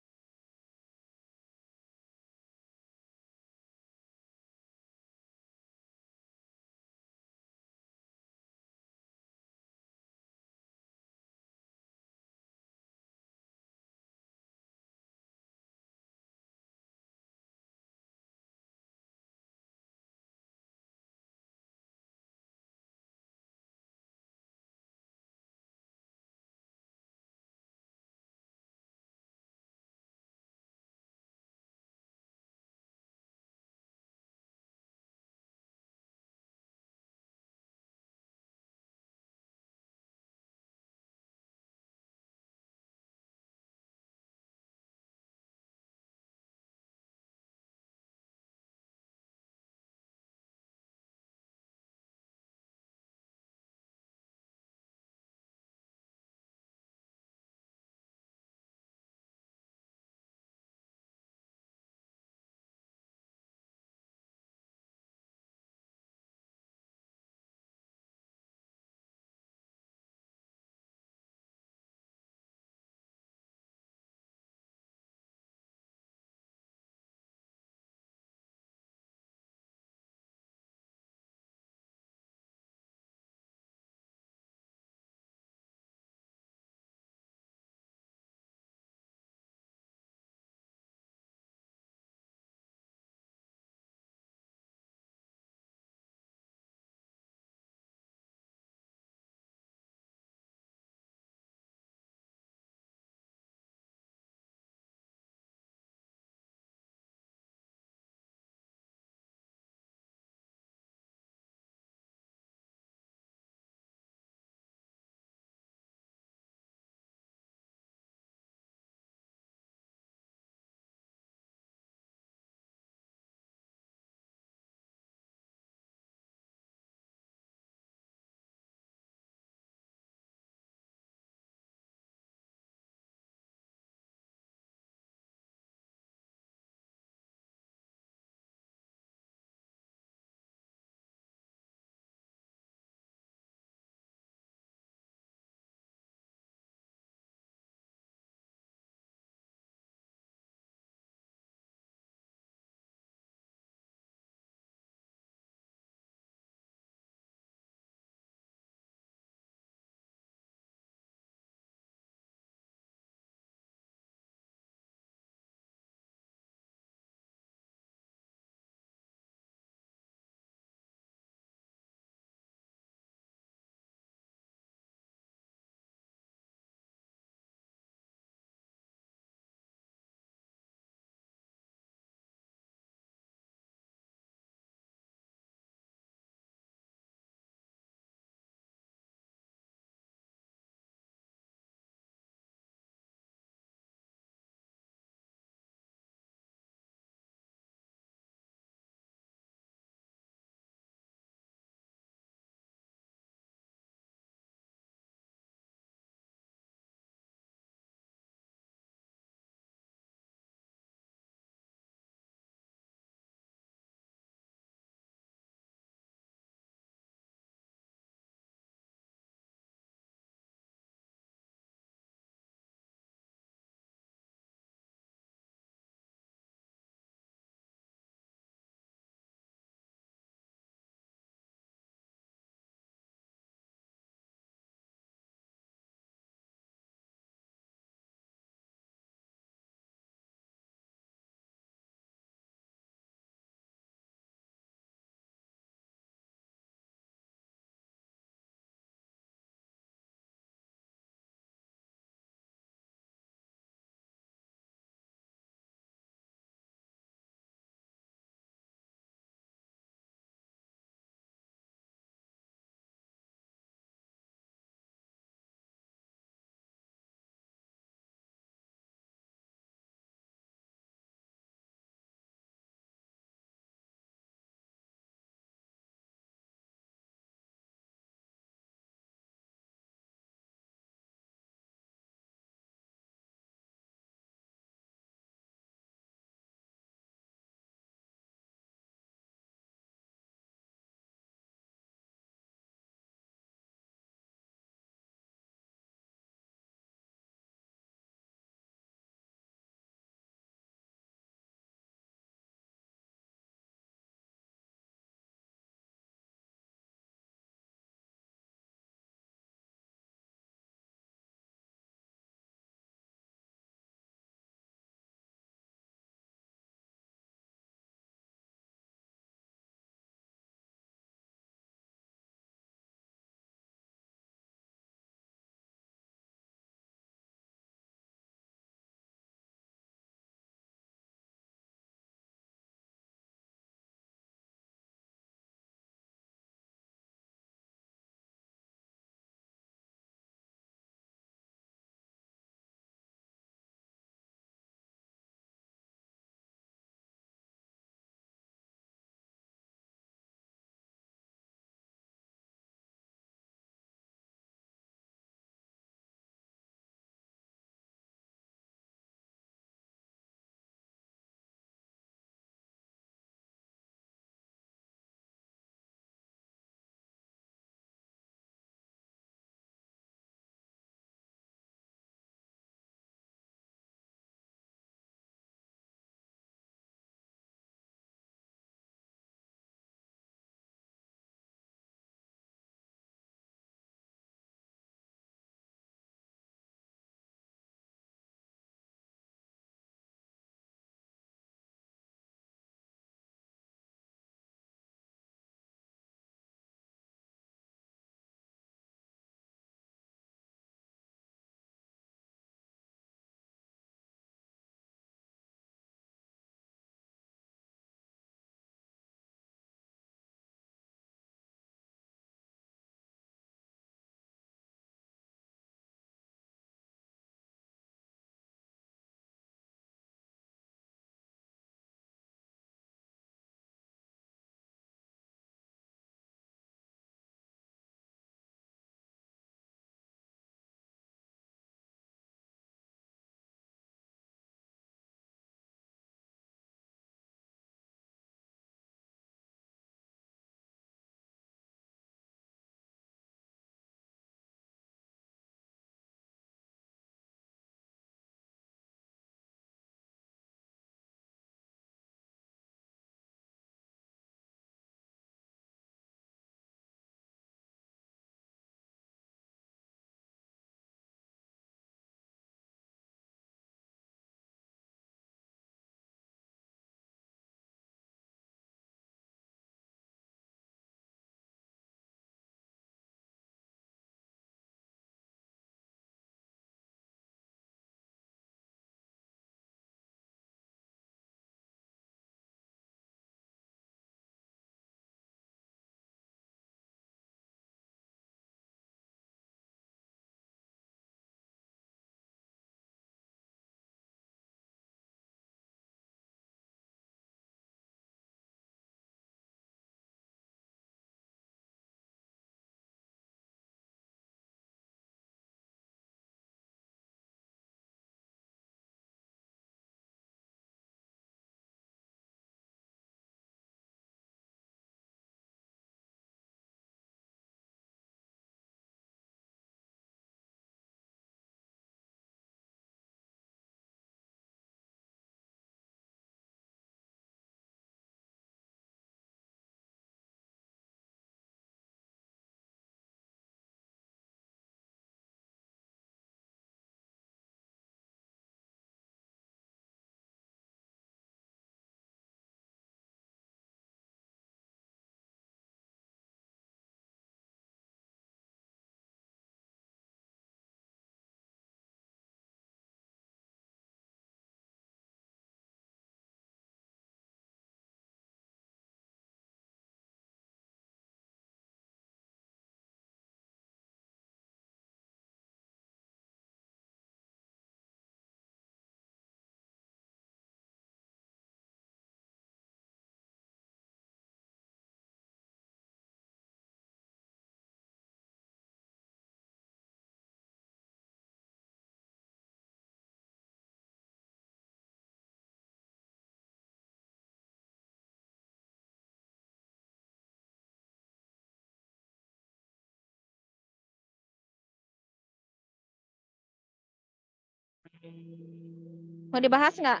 Mau dibahas nggak?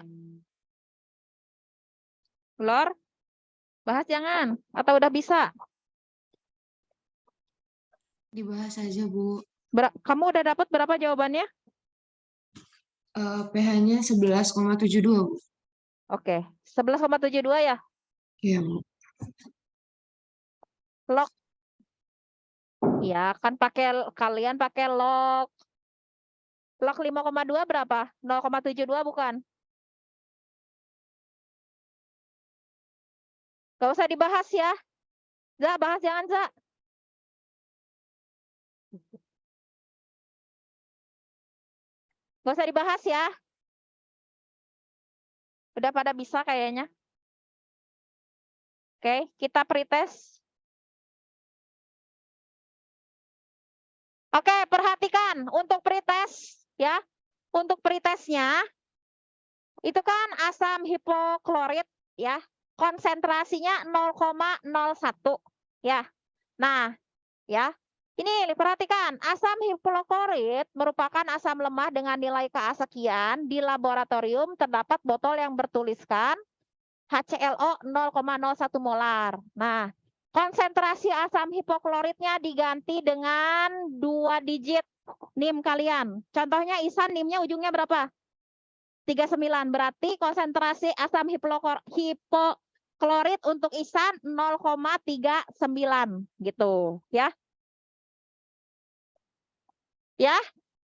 Lor? Bahas jangan? Atau udah bisa? Dibahas aja, Bu. Kamu udah dapat berapa jawabannya? pH-nya 11,72, Bu. Oke, 11,72 ya? Iya, Bu. Log. Ya, kan kalian pakai log. Log 5,2 berapa? 0,72 bukan? Gak usah dibahas ya. Za, bahas jangan, Za. Gak usah dibahas ya. Udah pada bisa kayaknya. Oke, kita pretest. Oke, perhatikan untuk pretest ya. Untuk pretestnya itu kan asam hipoklorit ya. Konsentrasinya 0,01 ya. Nah, ya. Ini perhatikan, asam hipoklorit merupakan asam lemah dengan nilai Ka sekian. Di laboratorium terdapat botol yang bertuliskan HClO 0,01 molar. Nah, konsentrasi asam hipokloritnya diganti dengan 2 digit NIM kalian. Contohnya Ihsan NIM-nya ujungnya berapa? 39. Berarti konsentrasi asam hipoklorit untuk Ihsan 0,39 gitu ya. Ya.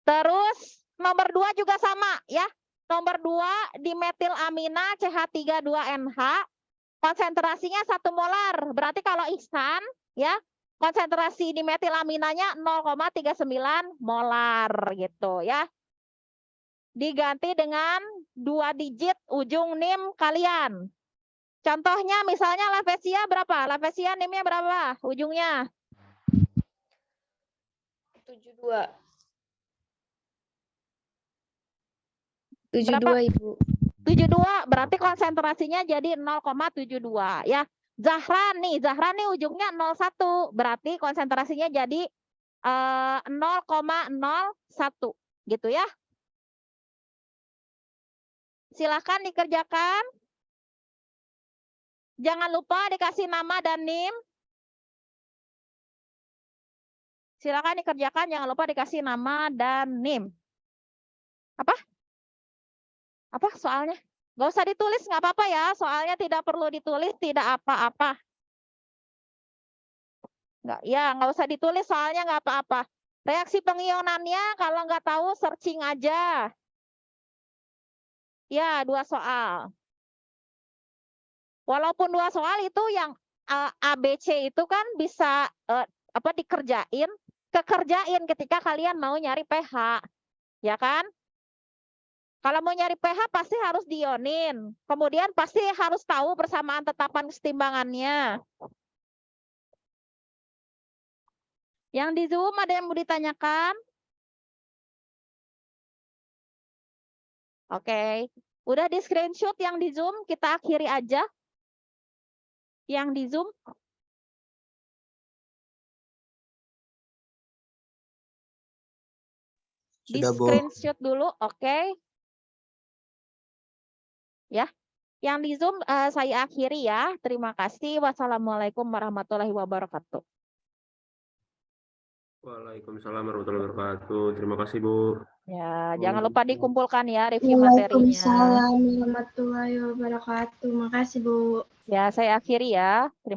Terus nomor 2 juga sama ya. Nomor 2 dimetilamina CH32NH konsentrasinya 1 molar. Berarti kalau Ihsan ya konsentrasi dimetilaminanya 0,39 molar gitu ya. Diganti dengan 2 digit ujung NIM kalian. Contohnya misalnya Lavesia berapa? Lavesia NIM-nya berapa? Ujungnya 72. 72, Ibu. 72 berarti konsentrasinya jadi 0,72 ya. Zahran nih ujungnya 01 berarti konsentrasinya jadi 0,01 gitu ya. Silakan dikerjakan. Jangan lupa dikasih nama dan NIM. Silakan dikerjakan, jangan lupa dikasih nama dan NIM. Apa soalnya? Gak usah ditulis, nggak apa-apa ya. Soalnya tidak perlu ditulis, tidak apa-apa. Nggak usah ditulis, soalnya nggak apa-apa. Reaksi pengionannya kalau nggak tahu searching aja. Ya, 2 soal. Walaupun 2 soal itu yang ABC itu kan bisa kekerjain ketika kalian mau nyari pH. Ya kan? Kalau mau nyari pH pasti harus diionin. Kemudian pasti harus tahu persamaan tetapan kesetimbangannya. Yang di Zoom ada yang mau ditanyakan? Oke. Udah di screenshot yang di Zoom, kita akhiri aja. Yang di Zoom. Di screenshot dulu, oke. Ya, yang di Zoom saya akhiri ya. Terima kasih. Wassalamualaikum warahmatullahi wabarakatuh. Waalaikumsalam warahmatullahi wabarakatuh. Terima kasih, Bu. Ya, jangan lupa dikumpulkan ya review materinya. Waalaikumsalam warahmatullahi wabarakatuh. Makasih, Bu. Ya, saya akhiri ya. Terima